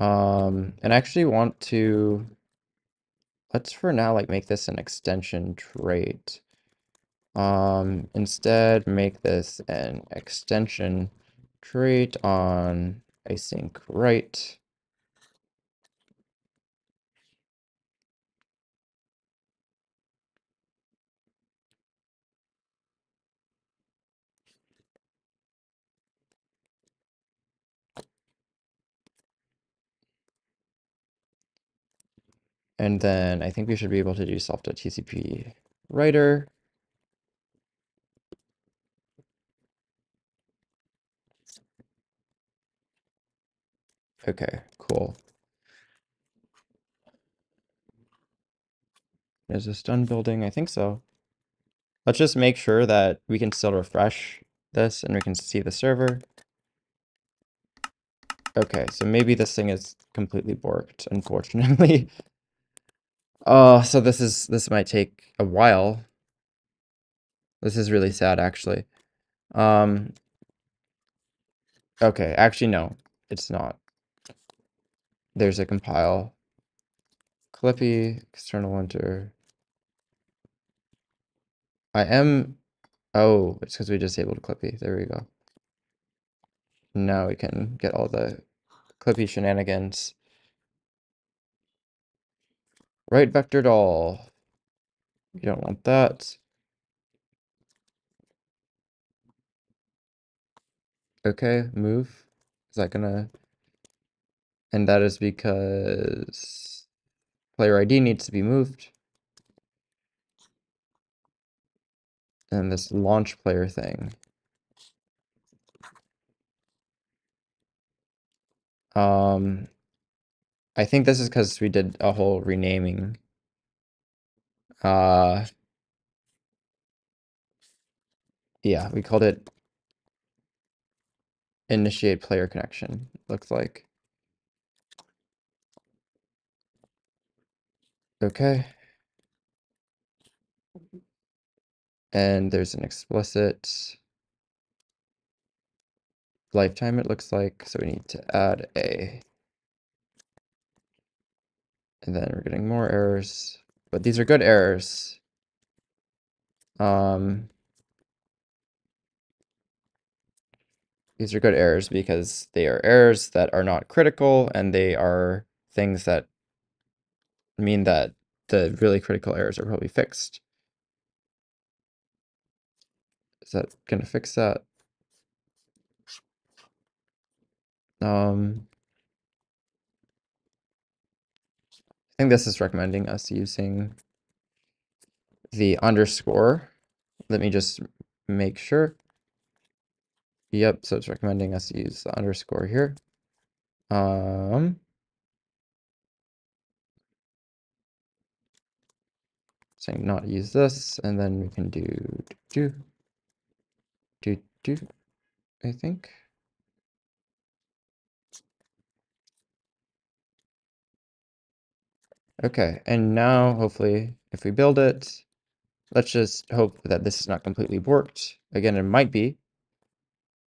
And I actually want to, let's for now like make this an extension trait. Instead make this an extension trait on async write. And then I think we should be able to do self.tcp writer. Okay, cool. Is this done building? I think so. Let's just make sure that we can still refresh this and we can see the server. Okay, so maybe this thing is completely borked, unfortunately. So this might take a while. This is really sad, actually. Okay, actually no, it's not. There's a compile. Clippy, external enter. Oh, it's because we disabled Clippy. There we go. Now we can get all the Clippy shenanigans. Right vectored all. You don't want that. Okay, move. Is that gonna... And that is because player ID needs to be moved. And this launch player thing. I think this is because we did a whole renaming. Yeah, we called it initiate player connection, looks like. Okay. And there's an explicit lifetime, it looks like, so we need to add a. And then we're getting more errors, but these are good errors. These are good errors because they are errors that are not critical, and they are things that mean that the really critical errors are probably fixed. Is that gonna fix that? I think this is recommending us using the underscore. Let me just make sure. Yep, so it's recommending us use the underscore here. Saying not use this, and then we can do, I think. Okay, and now hopefully if we build it, let's just hope that this is not completely borked. Again, it might be.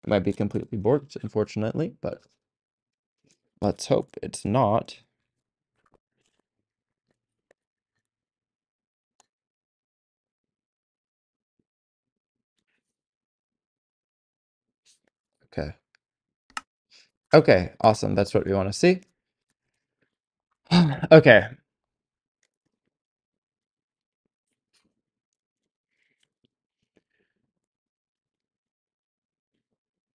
It might be completely borked, unfortunately, but let's hope it's not. Okay, awesome. That's what we want to see. Okay.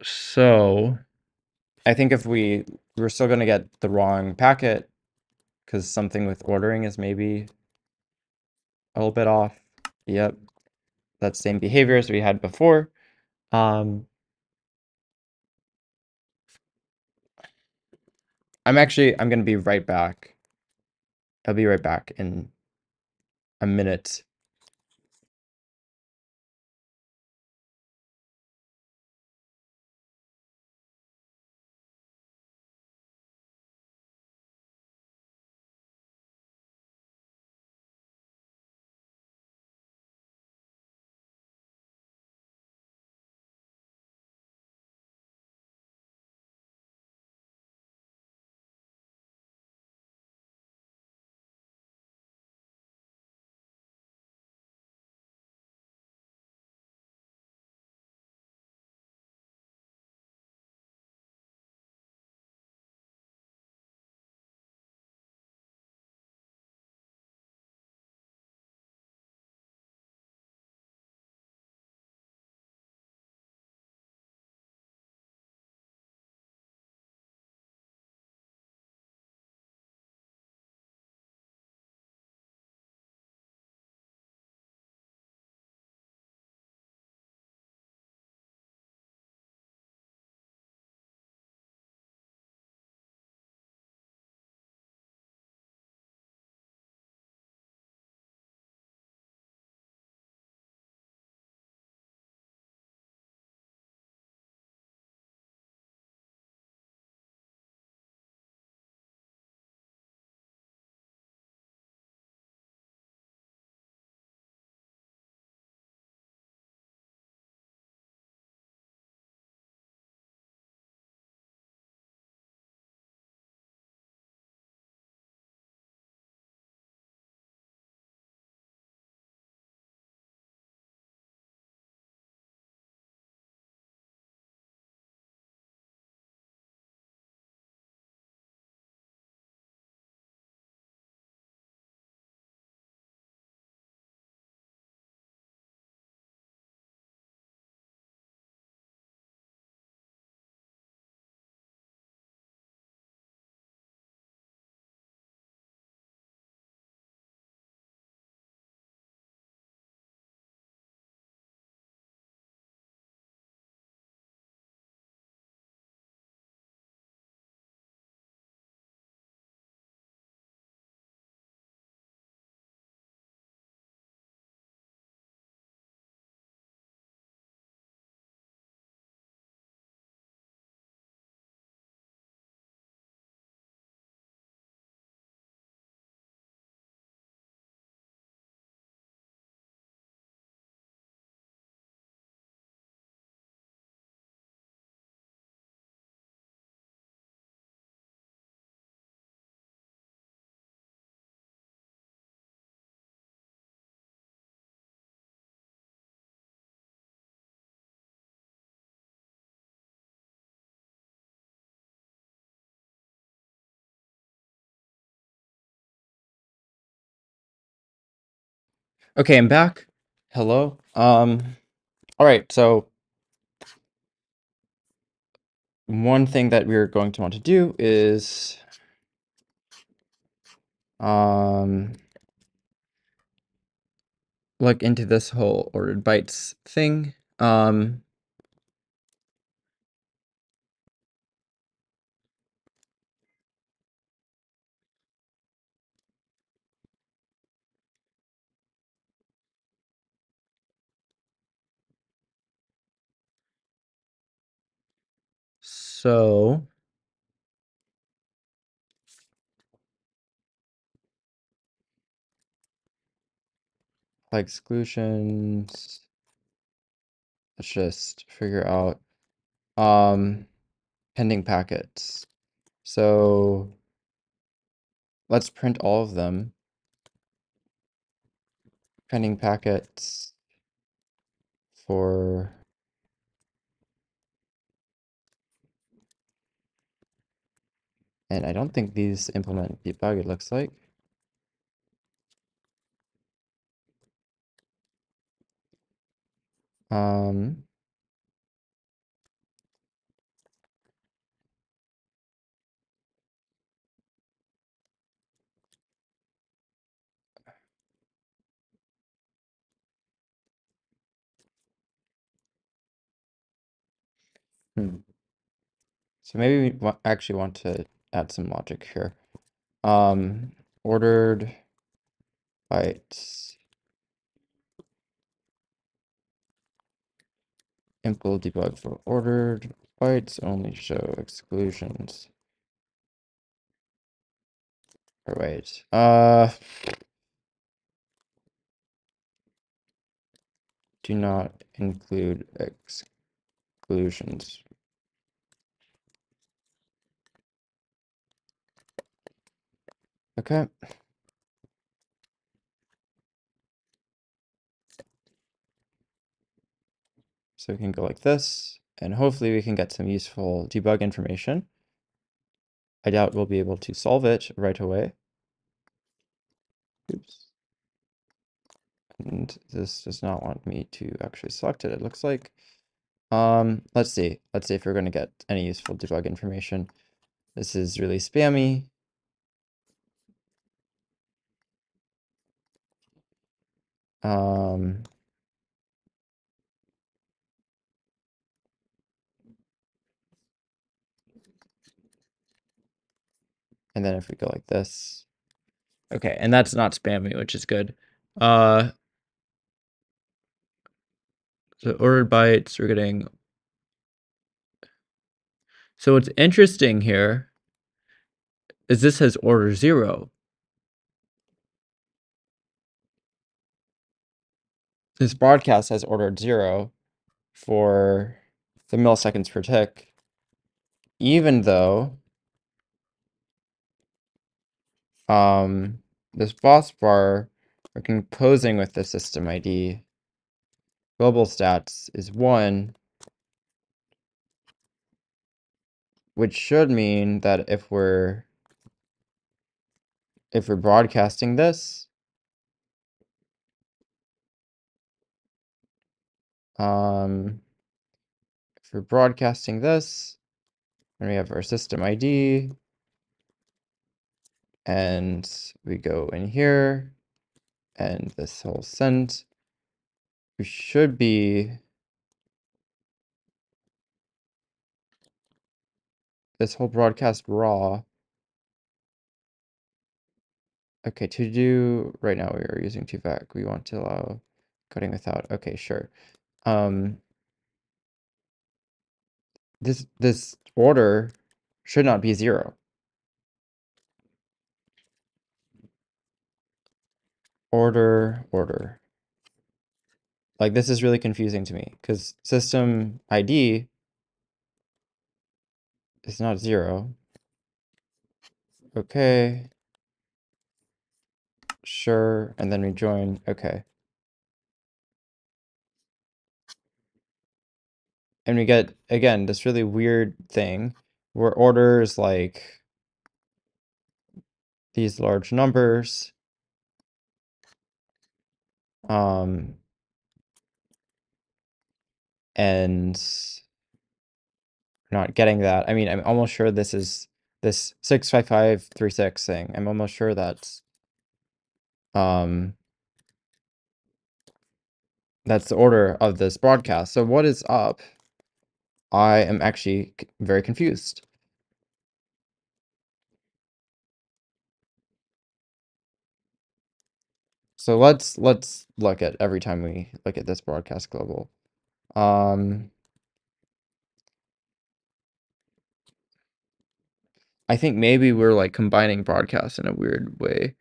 So I think if we're still going to get the wrong packet because something with ordering is maybe a little bit off. Yep, that same behavior as we had before. Um, I'm going to be right back. I'll be right back in a minute. Okay, I'm back. Hello. All right, so one thing that we're going to want to do is um look into this whole ordered bytes thing. So exclusions. Let's just figure out pending packets. So let's print all of them. Pending packets for And I don't think these implement debug, it looks like. Um, hmm. So maybe we actually want to add some logic here. Ordered bytes impl debug for ordered bytes only show exclusions. Or wait, do not include exclusions. Okay. So we can go like this, and hopefully we can get some useful debug information. I doubt we'll be able to solve it right away. Oops. And this does not want me to actually select it, it looks like. Let's see. Let's see if we're going to get any useful debug information. This is really spammy. Um, and then if we go like this. Okay, and that's not spammy, which is good. So ordered bytes, we're getting. So what's interesting here is this has order 0. This broadcast has ordered 0 for the milliseconds per tick, even though this boss bar we're composing with the system ID global stats is 1, which should mean that if we're broadcasting this, if we're broadcasting this, and we have our system ID, and we go in here, and this whole send, we should be this whole broadcast raw. Okay, to do right now we are using 2vac. We want to allow coding without. Okay, sure. This order should not be 0. Order. Like this is really confusing to me because system ID is not 0. Okay. Sure, and then we join. Okay. And we get, again, this really weird thing where orders like these large numbers. And not getting that. I mean, I'm almost sure this is this 65536 thing. I'm almost sure that's the order of this broadcast. So what is up? I am actually very confused. So let's look at every time we look at this broadcast global. I think maybe we're like combining broadcasts in a weird way.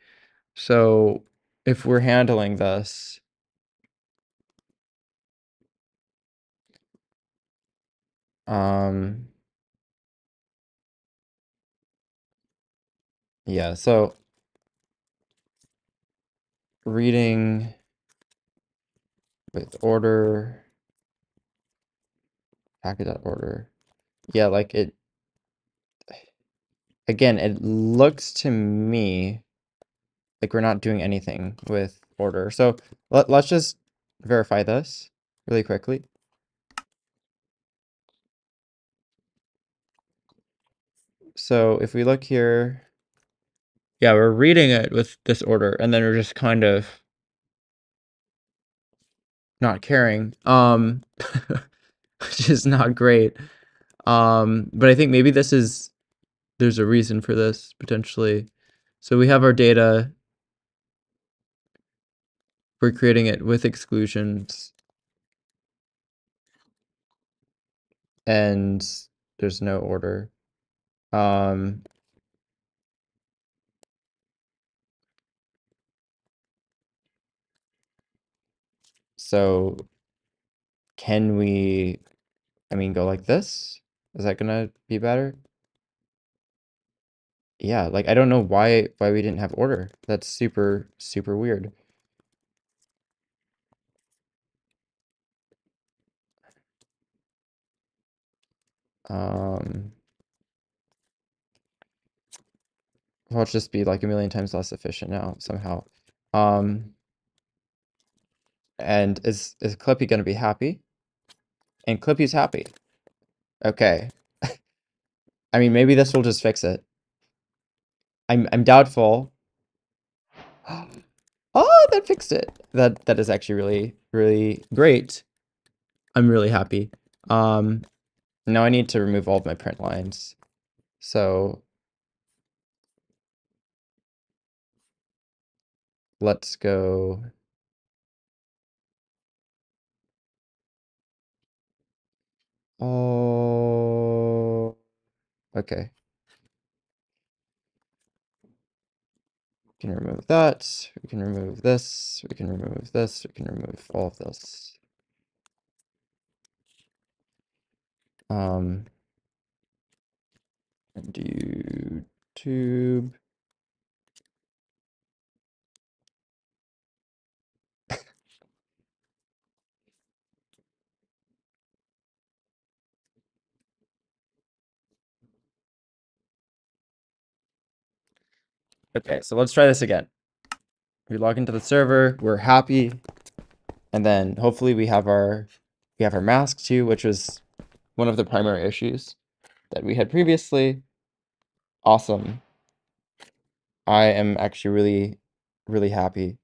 So if we're handling this, yeah, so reading with order, packet.order. Yeah, like again, it looks to me like we're not doing anything with order. So let's just verify this really quickly. So if we look here, yeah, we're reading it with this order, and then we're just kind of not caring, which is not great. But I think maybe there's a reason for this potentially. So we have our data. We're creating it with exclusions, and there's no order. Um, so can we, I mean, go like this? Is that gonna be better? Yeah, like I don't know why we didn't have order. That's super, super weird. Um, well, it's just be like a million times less efficient now somehow. Um, and is Clippy gonna be happy? And Clippy's happy. Okay. I mean, maybe this will just fix it. I'm doubtful. Oh, that fixed it. That is actually really, really great. I'm really happy. Now I need to remove all of my print lines. So let's go. Oh, okay. We can remove that. We can remove this. We can remove this. We can remove all of this. And YouTube. Okay, so let's try this again. We log into the server, we're happy, and then hopefully we have our mask too, which was one of the primary issues that we had previously. Awesome. I am actually really, really happy.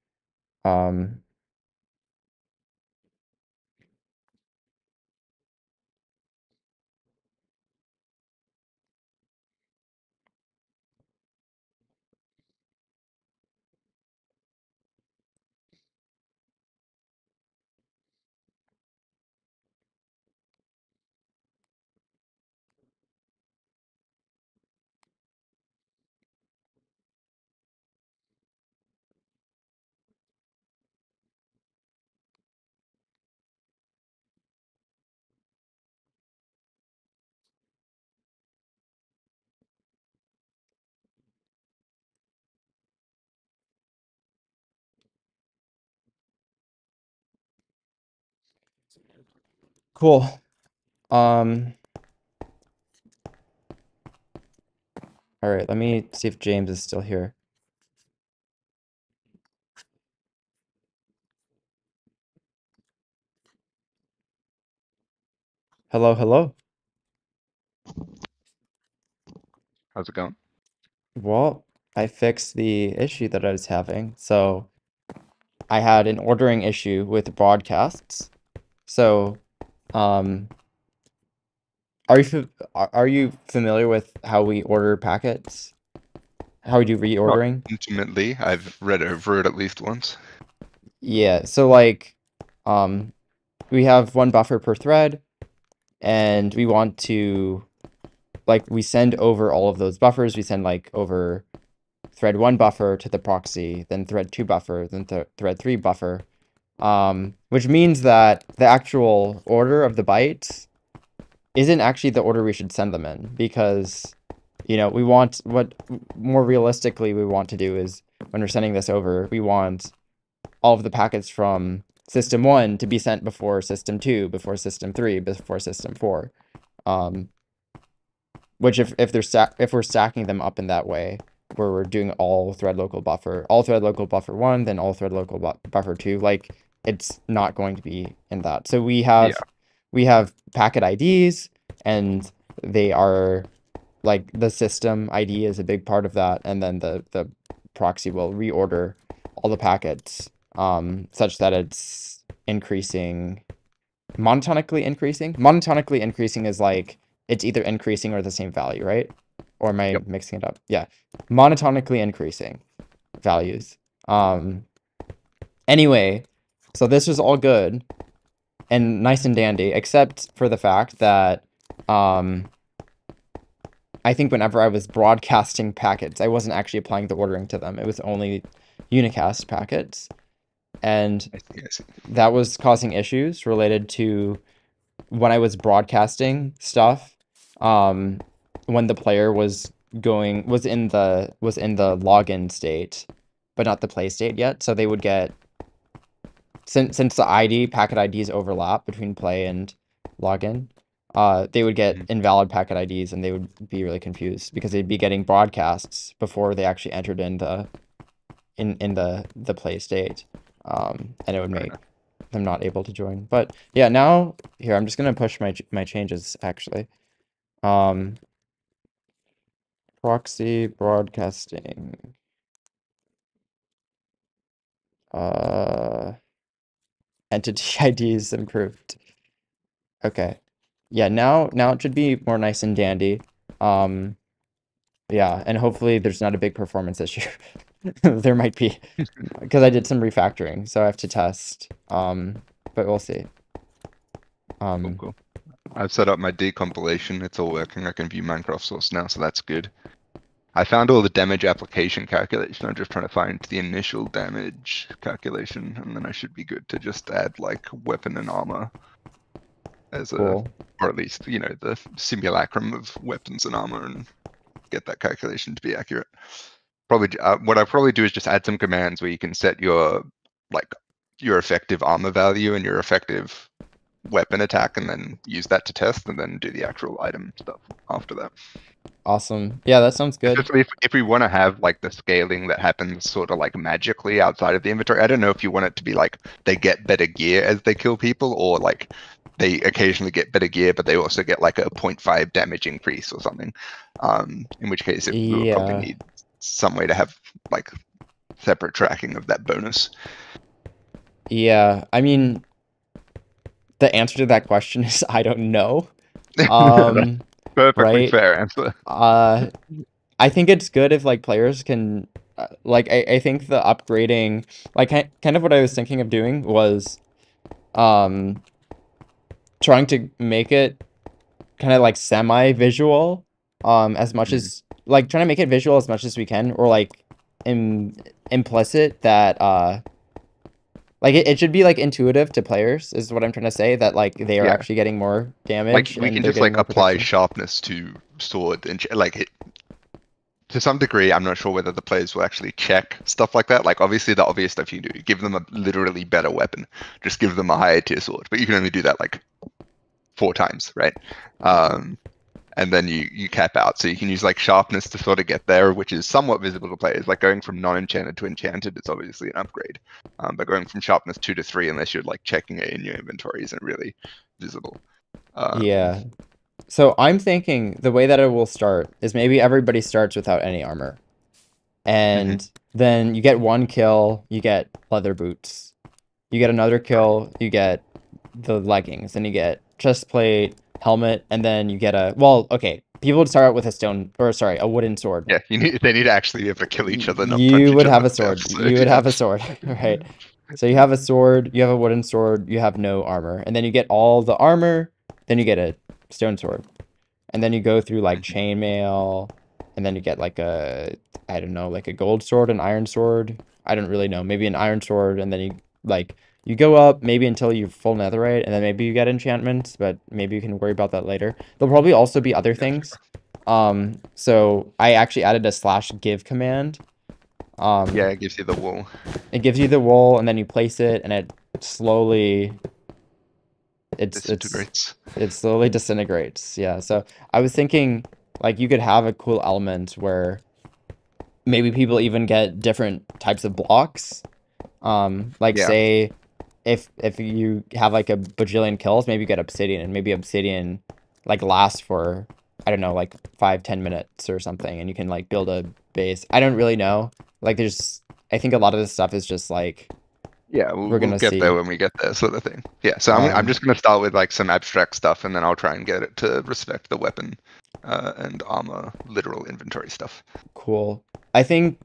Cool. All right, let me see if James is still here. Hello, hello. How's it going? Well, I fixed the issue that I was having. So I had an ordering issue with broadcasts. So, um, are you familiar with how we order packets? How we do Not reordering? intimately. I've read over it at least once. Yeah, so like, um, we have one buffer per thread, and we want to, like, we send over all of those buffers. We send like over thread 1 buffer to the proxy, then thread 2 buffer, then thread 3 buffer. Which means that the actual order of the bytes isn't actually the order we should send them in, because, you know, we want what more realistically we want to do is when we're sending this over, we want all of the packets from system 1 to be sent before system 2, before system 3, before system 4. Um, Which if we're stacking them up in that way, where we're doing all thread local buffer 1, then all thread local buffer 2, like it's not going to be in that. So we Yeah. have packet IDs, and they are like the system ID is a big part of that, and then the proxy will reorder all the packets such that it's monotonically increasing. Monotonically increasing is like it's either increasing or the same value, right? Or am I Yep. mixing it up? Yeah. Monotonically increasing values. Anyway, so this was all good and nice and dandy, except for the fact that I think whenever I was broadcasting packets, I wasn't actually applying the ordering to them. It was only unicast packets. And I see. that was causing issues related to when I was broadcasting stuff, when the player was in the login state, but not the play state yet. So they would get, since the packet IDs overlap between play and login, they would get Mhm. invalid packet IDs, and they would be really confused because they'd be getting broadcasts before they actually entered in the play state, and it would Fair make enough. them not able to join. But yeah, now here I'm just gonna push my changes actually. Um, proxy broadcasting. Uh, entity IDs improved. Okay. Yeah, now it should be more nice and dandy. Um, yeah, and hopefully there's not a big performance issue. There might be, because I did some refactoring, so I have to test. But we'll see. Cool, Um, cool. I've set up my decompilation. It's all working. I can view Minecraft source now, so that's good. I found all the damage application calculation. I'm just trying to find the initial damage calculation, and then I should be good to just add like weapon and armor as a, cool. or at least, the simulacrum of weapons and armor and get that calculation to be accurate. Probably, what I probably do is just add some commands where you can set your effective armor value and your effective weapon attack, and then use that to test, and then do the actual item stuff after that. Awesome. Yeah, that sounds good. Especially if we want to have like the scaling that happens sort of like magically outside of the inventory. I don't know if you want it to be like they get better gear as they kill people, or like they occasionally get better gear, but they also get like a 0.5 damage increase or something. In which case we would probably Yeah. need some way to have like separate tracking of that bonus. Yeah. I mean, the answer to that question is I don't know. Um, Perfectly right? fair answer. I think it's good if like players can like I think the upgrading, like kind of what I was thinking of doing was um trying to make it kind of like semi-visual, as much Mhm. as like trying to make it visual as much as we can, or like implicit that like it should be like intuitive to players is what I'm trying to say, that like they are Yeah, actually getting more like damage we and can they're just getting like more apply protection. sharpness to sword and to some degree. I'm not sure whether the players will actually check stuff like that. Like obviously the obvious stuff you can do, give them a literally better weapon, just give them a higher tier sword, but you can only do that like 4 times, right? Um, and then you cap out. So you can use like sharpness to sort of get there, which is somewhat visible to players. Like going from non-enchanted to enchanted is obviously an upgrade, but going from sharpness 2 to 3, unless you're like checking it in your inventory, isn't really visible. Um, Yeah. So I'm thinking the way that it will start is maybe everybody starts without any armor. mhm. And then you get one kill, you get leather boots. You get another kill, you get the leggings, then you get chest plate, helmet, and then you get okay, people would start out with a wooden sword. Yeah, they need to actually be able to kill each other, not punch You each would other have a to death. sword. So You would yeah. have a sword, right? So you have a sword, you have a wooden sword, you have no armor, and then you get all the armor, then you get a stone sword. And then you go through like Mhm. chainmail, and then you get like I don't know, like a gold sword, an iron sword. I don't really know. Maybe an iron sword, and then you go up maybe until you're full netherite, and then maybe you get enchantments, but maybe you can worry about that later. There'll probably also be other Yeah, things. So I actually added a /give command. yeah, Um, it gives you the wool. it gives you the wool, and then you place it, and it slowly it's Disintegrates. it slowly disintegrates. Yeah. So I was thinking Like you could have a cool element where maybe people even get different types of blocks. Like Yeah. say if you have like a bajillion kills, maybe you get obsidian, and maybe obsidian like lasts for I don't know, like 5-10 minutes or something, and you can like build a base. I don't really know. Like there's I think a lot of this stuff is just like Yeah, we're we'll gonna get there see. when we get there, sort of thing. Yeah, so I'm Um, just gonna start with like some abstract stuff, and then I'll try and get it to respect the weapon and armor literal inventory stuff. cool. I think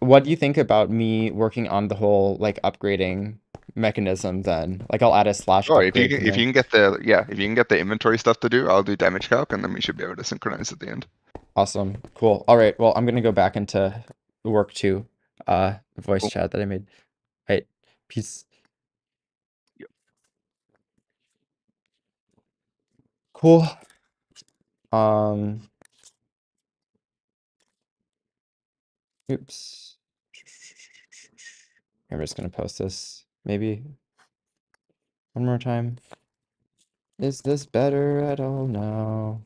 what do you think about me working on the whole like upgrading mechanism then? Like I'll add a slash Oh, upgrades in if you there. can get the yeah, if you can get the inventory stuff to do, I'll do damage calc, and then we should be able to synchronize at the end. Awesome. Cool. All right. Well, I'm gonna go back into work too. Voice Cool. chat that I made. Right. Peace. Cool. Um, oops. I'm just gonna post this maybe one more time. Is this better at all now?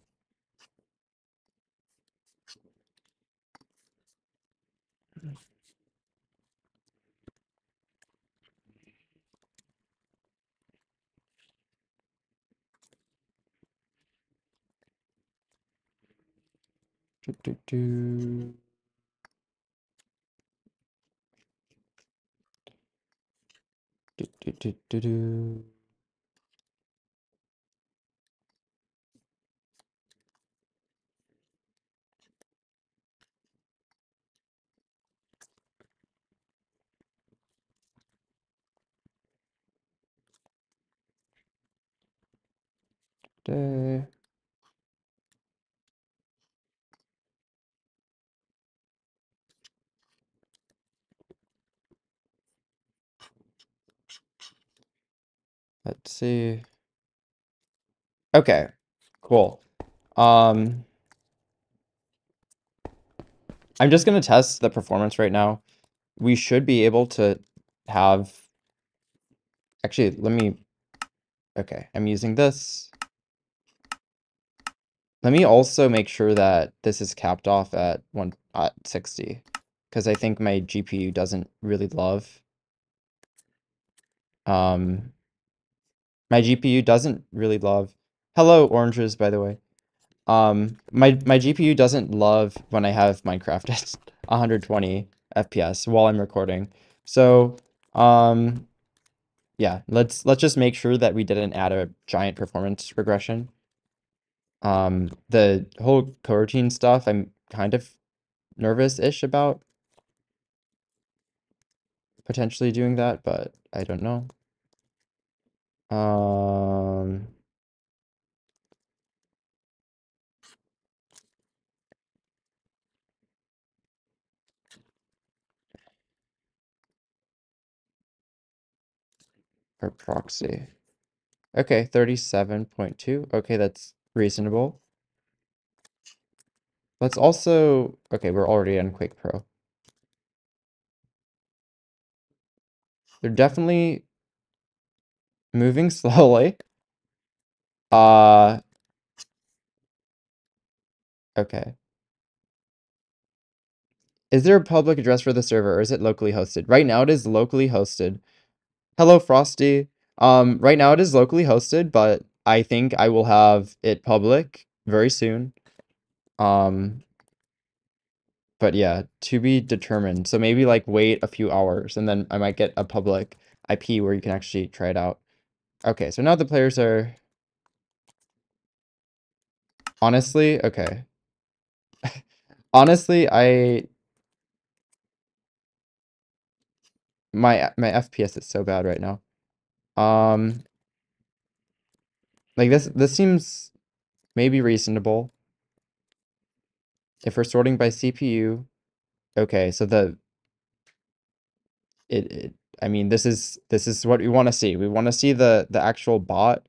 Do, do, do. Do, do, do, do, do. Day. Let's see. Okay. Cool. Um, I'm just gonna test the performance right now. We should be able to have. Actually, let me. Okay, I'm using this. Let me also make sure that this is capped off at 60, because I think my GPU doesn't really love. My GPU doesn't really love. Hello, oranges, by the way. My GPU doesn't love when I have Minecraft at 120 FPS while I'm recording. So, yeah, let's just make sure that we didn't add a giant performance regression. The whole coroutine stuff, I'm kind of nervous-ish about potentially doing that, but I don't know. Um, or proxy. Okay, 37.2. Okay, that's reasonable. Let's also, okay, we're already on Quake Pro. They're definitely moving slowly. Uh, okay. Is there a public address for the server or is it locally hosted? Right now it is locally hosted. Hello, Frosty. Right now it is locally hosted, but I think I will have it public very soon. Um, but yeah, to be determined. So maybe like wait a few hours and then I might get a public IP where you can actually try it out. Okay, so now the players are honestly, okay. Honestly, my FPS is so bad right now. Um, like this seems maybe reasonable if we're sorting by CPU. Okay, so it I mean this is what we want to see. We want to see the actual bot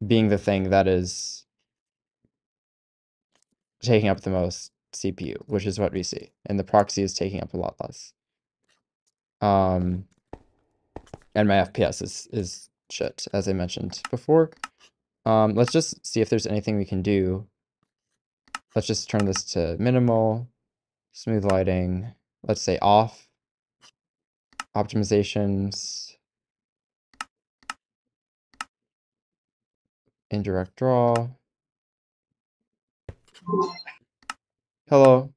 being the thing that is taking up the most CPU, which is what we see, and the proxy is taking up a lot less. Um, and my FPS is shit, as I mentioned before. Let's just see if there's anything we can do. let's just turn this to minimal, smooth lighting, let's say off, optimizations, indirect draw. Hello.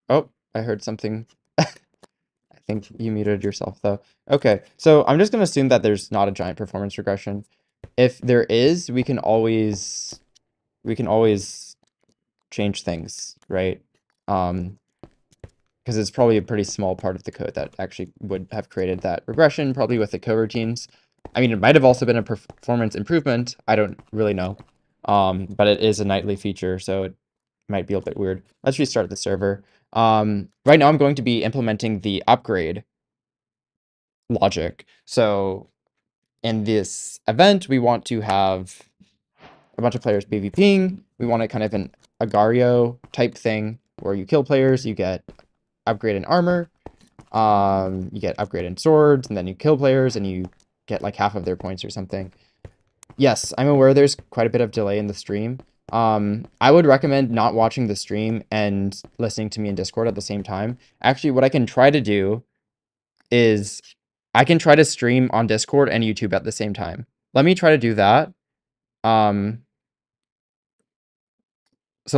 Oh, I heard something. I think you muted yourself though. Okay, so I'm just gonna assume that there's not a giant performance regression. If there is, we can always change things, right? Because it's probably a pretty small part of the code that actually would have created that regression, probably with the coroutines. I mean, it might have also been a performance improvement. I don't really know. But it is a nightly feature, so it might be a bit weird. Let's restart the server. Right now I'm going to be implementing the upgrade logic. So in this event, we want to have a bunch of players PvPing. We want it kind of an Agario type thing where you kill players, you get upgrade in armor, you get upgrade in swords, and then you kill players and you get like half of their points or something. Yes, I'm aware there's quite a bit of delay in the stream. I would recommend not watching the stream and listening to me in Discord at the same time. Actually, what I can try to do is I can try to stream on Discord and YouTube at the same time. Let me try to do that. So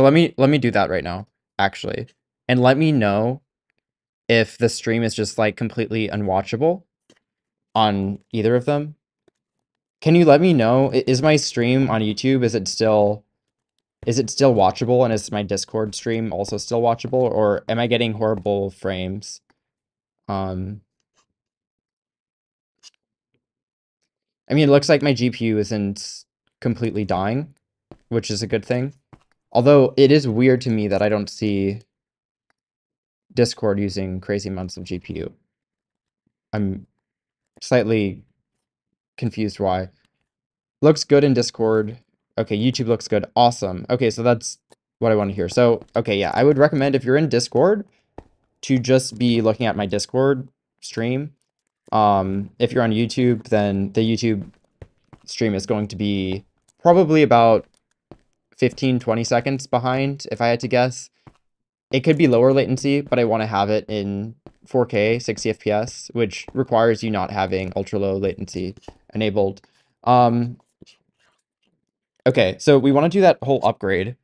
let me do that right now, actually. And let me know if the stream is just like completely unwatchable on either of them. Can you let me know? Is my stream on YouTube, is it still watchable, and is my Discord stream also still watchable, or am I getting horrible frames? I mean, it looks like my GPU isn't completely dying, which is a good thing. Although it is weird to me that I don't see Discord using crazy amounts of GPU. I'm slightly confused why. Looks good in Discord. Okay, YouTube looks good. Awesome. Okay, so that's what I want to hear. So, okay, yeah, I would recommend if you're in Discord to just be looking at my Discord stream. If you're on YouTube, then the YouTube stream is going to be probably about 15-20 seconds behind, if I had to guess. It could be lower latency, but I want to have it in 4K, 60 FPS, which requires you not having ultra low latency enabled. Okay, so we want to do that whole upgrade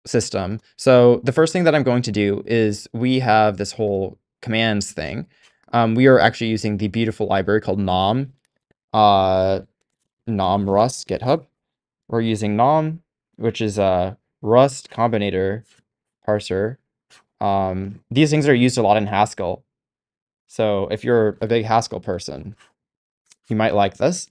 system. So the first thing that I'm going to do is we have this whole commands thing. We are actually using the beautiful library called nom, nom rust GitHub. We're using nom, which is a Rust combinator parser. These things are used a lot in Haskell. So if you're a big Haskell person, you might like this.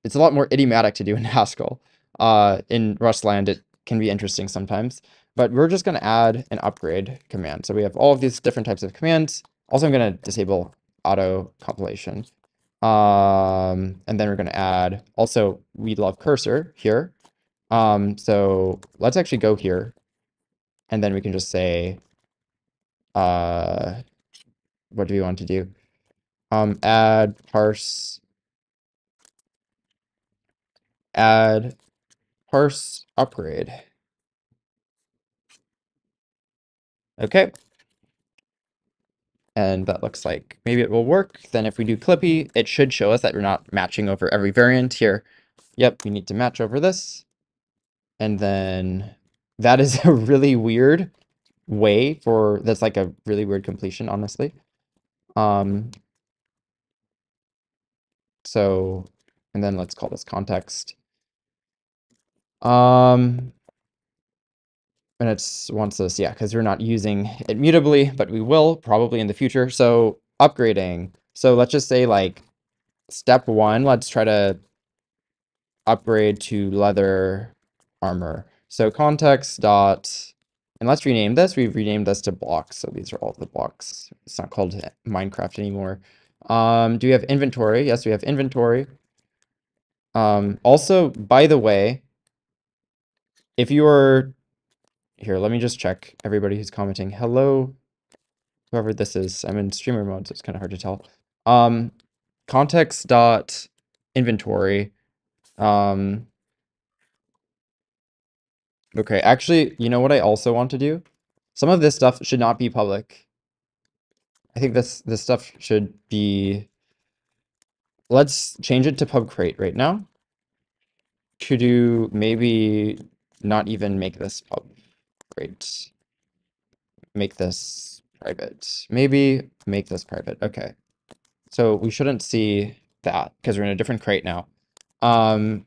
It's a lot more idiomatic to do in Haskell. In Rustland, it can be interesting sometimes. But we're just going to add an upgrade command. So we have all of these different types of commands. Also, I'm going to disable auto compilation. And then we're going to add, also, we love cursor here. So let's actually go here. And then we can just say, what do we want to do? Add parse upgrade. Okay. And that looks like maybe it will work. Then if we do Clippy, it should show us that we're not matching over every variant here. Yep, we need to match over this. And then that is a really weird way for, that's like a really weird completion, honestly. So, and then let's call this context. And it's wants this, yeah, because we're not using it mutably, but we will probably in the future. So upgrading. So let's just say like step 1, let's try to upgrade to leather armor. So context dot, and let's rename this. We've renamed this to blocks. So these are all the blocks. It's not called Minecraft anymore. Do we have inventory? Yes, we have inventory. Also, by the way, if you are here, let me just check everybody who's commenting. Hello, whoever this is. I'm in streamer mode, so it's kind of hard to tell. Context dot inventory. Okay, actually, you know what I also want to do? Some of this stuff should not be public. I think this stuff should be... Let's change it to pub crate right now. To do maybe not even make this pub crate. Make this private. Maybe make this private. Okay. So we shouldn't see that because we're in a different crate now. And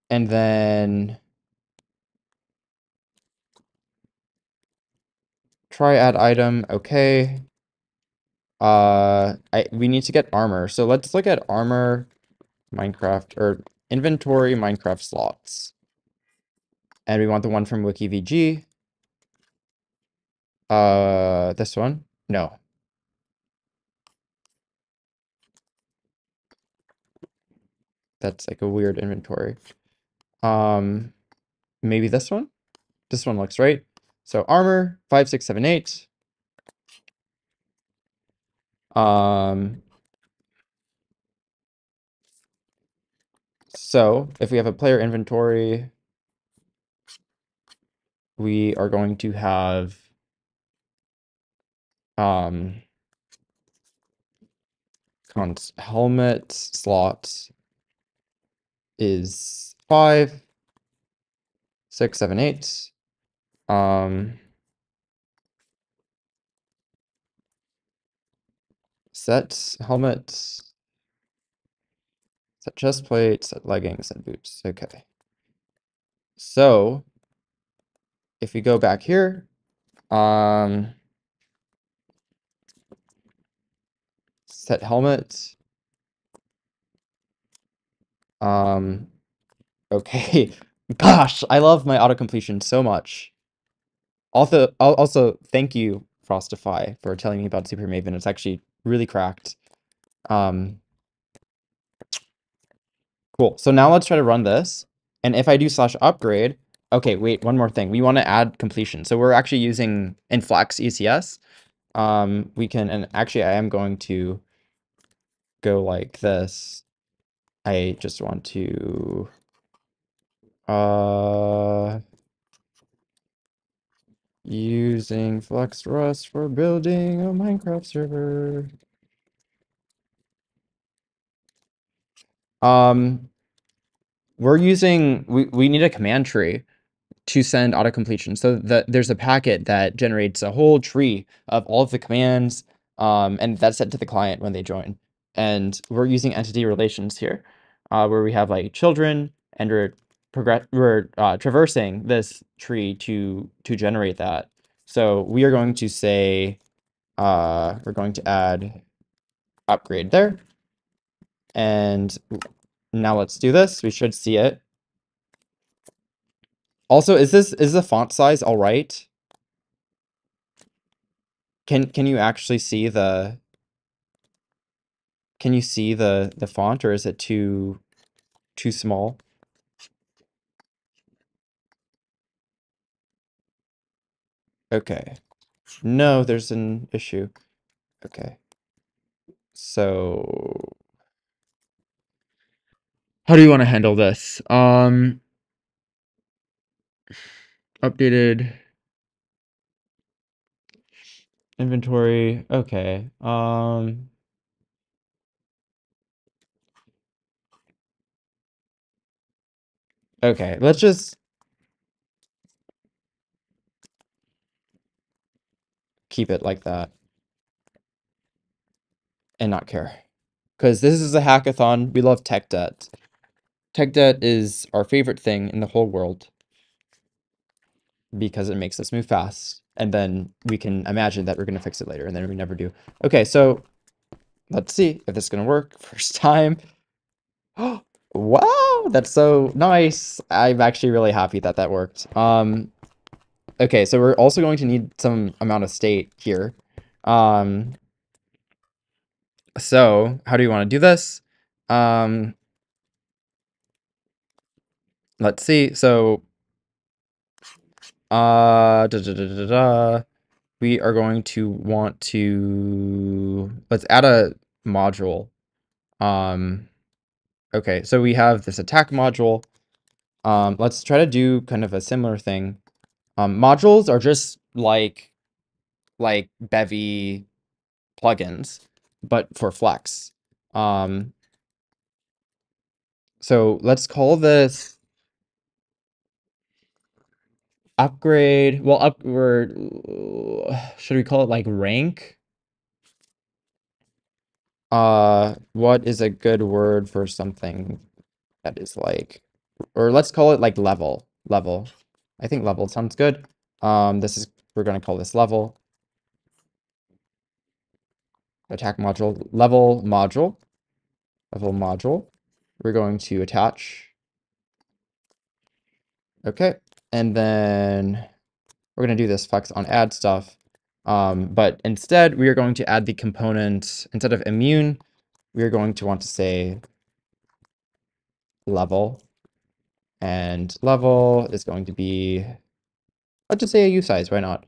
then try add item. Okay. We need to get armor. So let's look at armor Minecraft or inventory Minecraft slots. And we want the one from WikiVG. This one? No. That's like a weird inventory. Maybe this one? This one looks right. So armor, 5, 6, 7, 8. So if we have a player inventory, we are going to have helmet slot is 5, 6, 7, 8. Set helmet, set chest plate, set leggings, set boots. Okay. So if we go back here, set helmet. Okay. Gosh, I love my autocompletion so much. Also, thank you, Frostify, for telling me about Super Maven. It's actually really cracked. Cool. So now let's try to run this. And if I do /upgrade, okay, wait, one more thing. We want to add completion. So we're actually using in Flax ECS. We can, and actually I am going to go like this. I just want to, using Flex Rust for building a Minecraft server. We're using, we need a command tree to send autocompletion. So there's a packet that generates a whole tree of all of the commands, and that's sent to the client when they join. And we're using entity relations here, where we have like children, and we're traversing this tree to generate that. So we are going to say, we're going to add upgrade there. And now let's do this. We should see it. Also, is the font size all right? Can you actually see the font, or is it too small? Okay. No, there's an issue. Okay. So how do you want to handle this? Updated inventory. Okay. Okay, let's just keep it like that and not care. Because this is a hackathon. We love tech debt. Tech debt is our favorite thing in the whole world because it makes us move fast. And then we can imagine that we're going to fix it later, and then we never do. Okay, so let's see if this is going to work. First time. Wow, that's so nice. I'm actually really happy that that worked. Okay, so we're also going to need some amount of state here. So how do you want to do this? Let's see. So, we are going to want to, let's add a module. Okay, so we have this attack module. Let's try to do kind of a similar thing. Modules are just like Bevy plugins, but for Flex. So let's call this upgrade. Well, upward. Should we call it like rank? What is a good word for something that is like, or let's call it like level. Level. I think level sounds good. We're gonna call this level. Attack module, level module. Level module. We're going to attach. Okay, and then we're going to do this flex on add stuff. But instead, we are going to add the component, instead of immune, we are going to want to say level. And level is going to be, let's just say a usize, why not?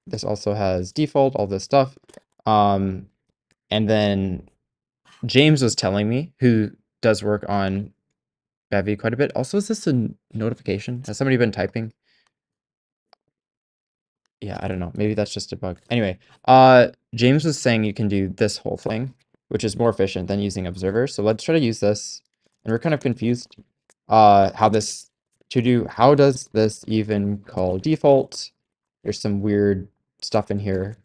This also has default, all this stuff. And then James was telling me, who does work on Bevy quite a bit. Also, is this a notification? Has somebody been typing? Yeah, I don't know. Maybe that's just a bug. Anyway, James was saying you can do this whole thing, which is more efficient than using observer. So let's try to use this. And we're kind of confused how does this even call default? There's some weird stuff in here.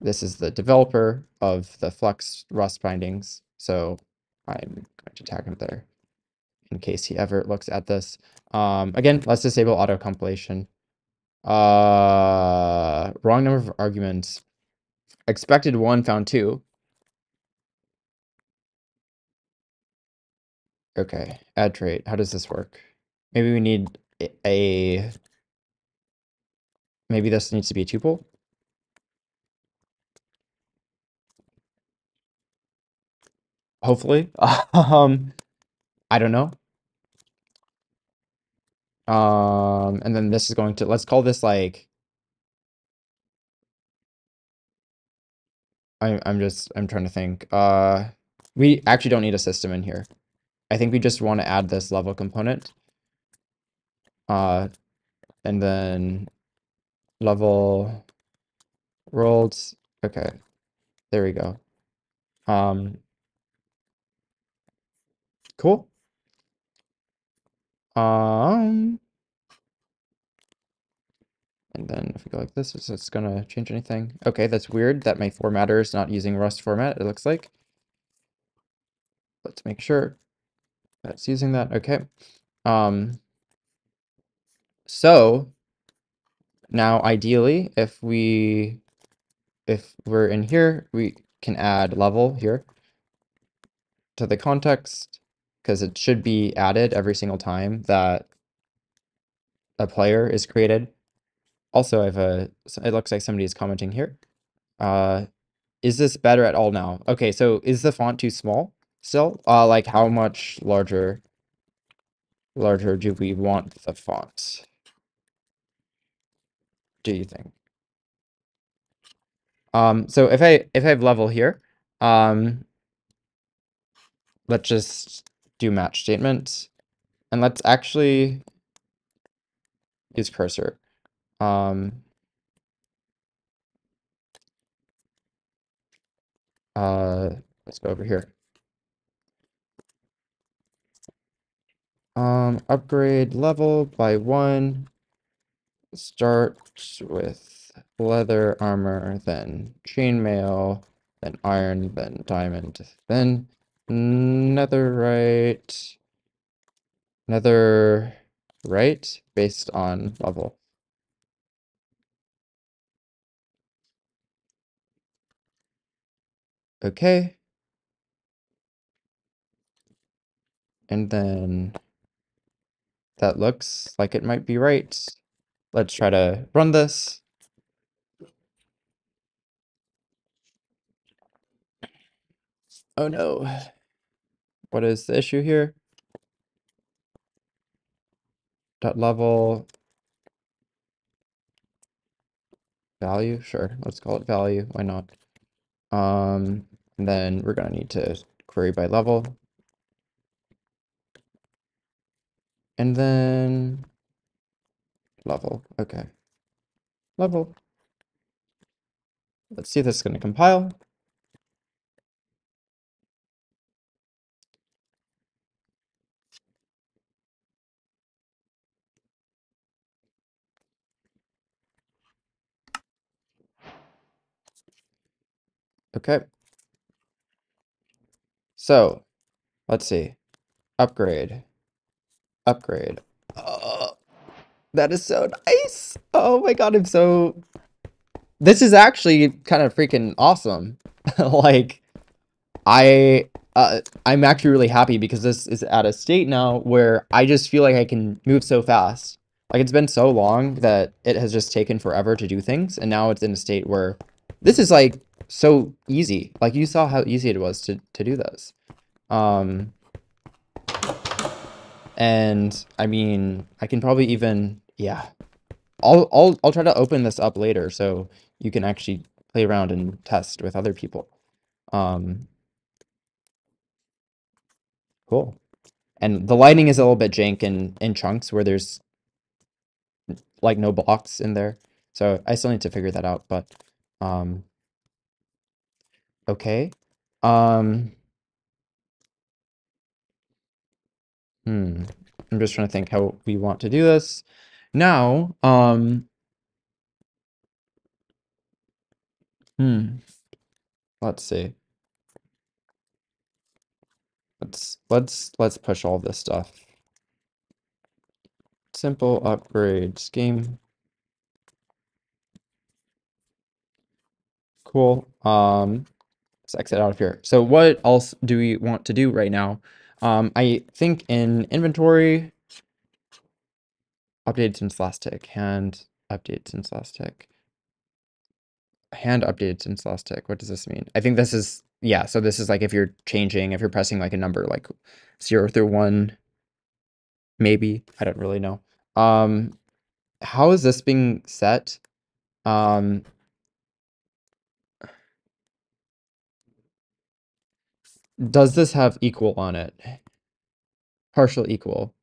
This is the developer of the Flux Rust bindings. So I'm going to tag him there in case he ever looks at this. Again, let's disable auto compilation. Wrong number of arguments. Expected 1, found 2. Okay, add trait. How does this work? Maybe we need maybe this needs to be a tuple. Hopefully. I don't know. And then this is going to, let's call this like, I'm trying to think. We actually don't need a system in here. I think we just want to add this level component. And then level worlds. Okay, there we go. Cool. And then if we go like this, is this gonna change anything? Okay, that's weird that my formatter is not using Rust format, it looks like. Let's make sure that's using that. Okay. So now ideally, if we're in here, we can add level here to the context, because it should be added every single time that a player is created. Also, it looks like somebody is commenting here. Is this better at all now? Okay, so is the font too small still? Like how much larger do we want the font? Do you think? So if I have level here, let's just do match statement, and let's actually use cursor. Let's go over here. Upgrade level by 1. Start with leather armor, then chainmail, then iron, then diamond, then netherite, based on level. Okay. And then that looks like it might be right. Let's try to run this. Oh no. What is the issue here? Dot level value? Sure, let's call it value. Why not? And then we're gonna need to query by level. And then level. Okay. Level. Let's see if this is going to compile. Okay. So, let's see. Upgrade. Upgrade. Oh, that is so nice. Oh my god, this is actually kind of freaking awesome. Like, I'm actually really happy because this is at a state now where I just feel like I can move so fast. Like, it's been so long that it has just taken forever to do things, and now it's in a state where this is like so easy. Like, you saw how easy it was to do this. Um, and I mean, I can probably even, yeah. I'll try to open this up later so you can actually play around and test with other people. Um, cool. And the lighting is a little bit jank in chunks where there's like no blocks in there. So I still need to figure that out, but um okay. Um hmm. I'm just trying to think how we want to do this. Now, hmm, let's see. Let's push all this stuff. Simple upgrade scheme. Cool. Let's exit out of here. So what else do we want to do right now? I think in inventory, updated since last tick, hand updated since last tick. Hand updated since last tick. What does this mean? I think this is, yeah, so this is like if you're changing, if you're pressing like a number like 0 through 1, maybe. I don't really know. How is this being set? Um, does this have equal on it? Partial equal.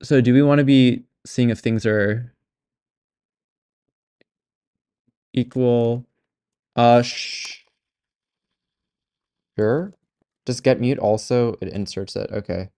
So do we want to be seeing if things are equal? Sure. Does get mute also, it inserts it. Okay.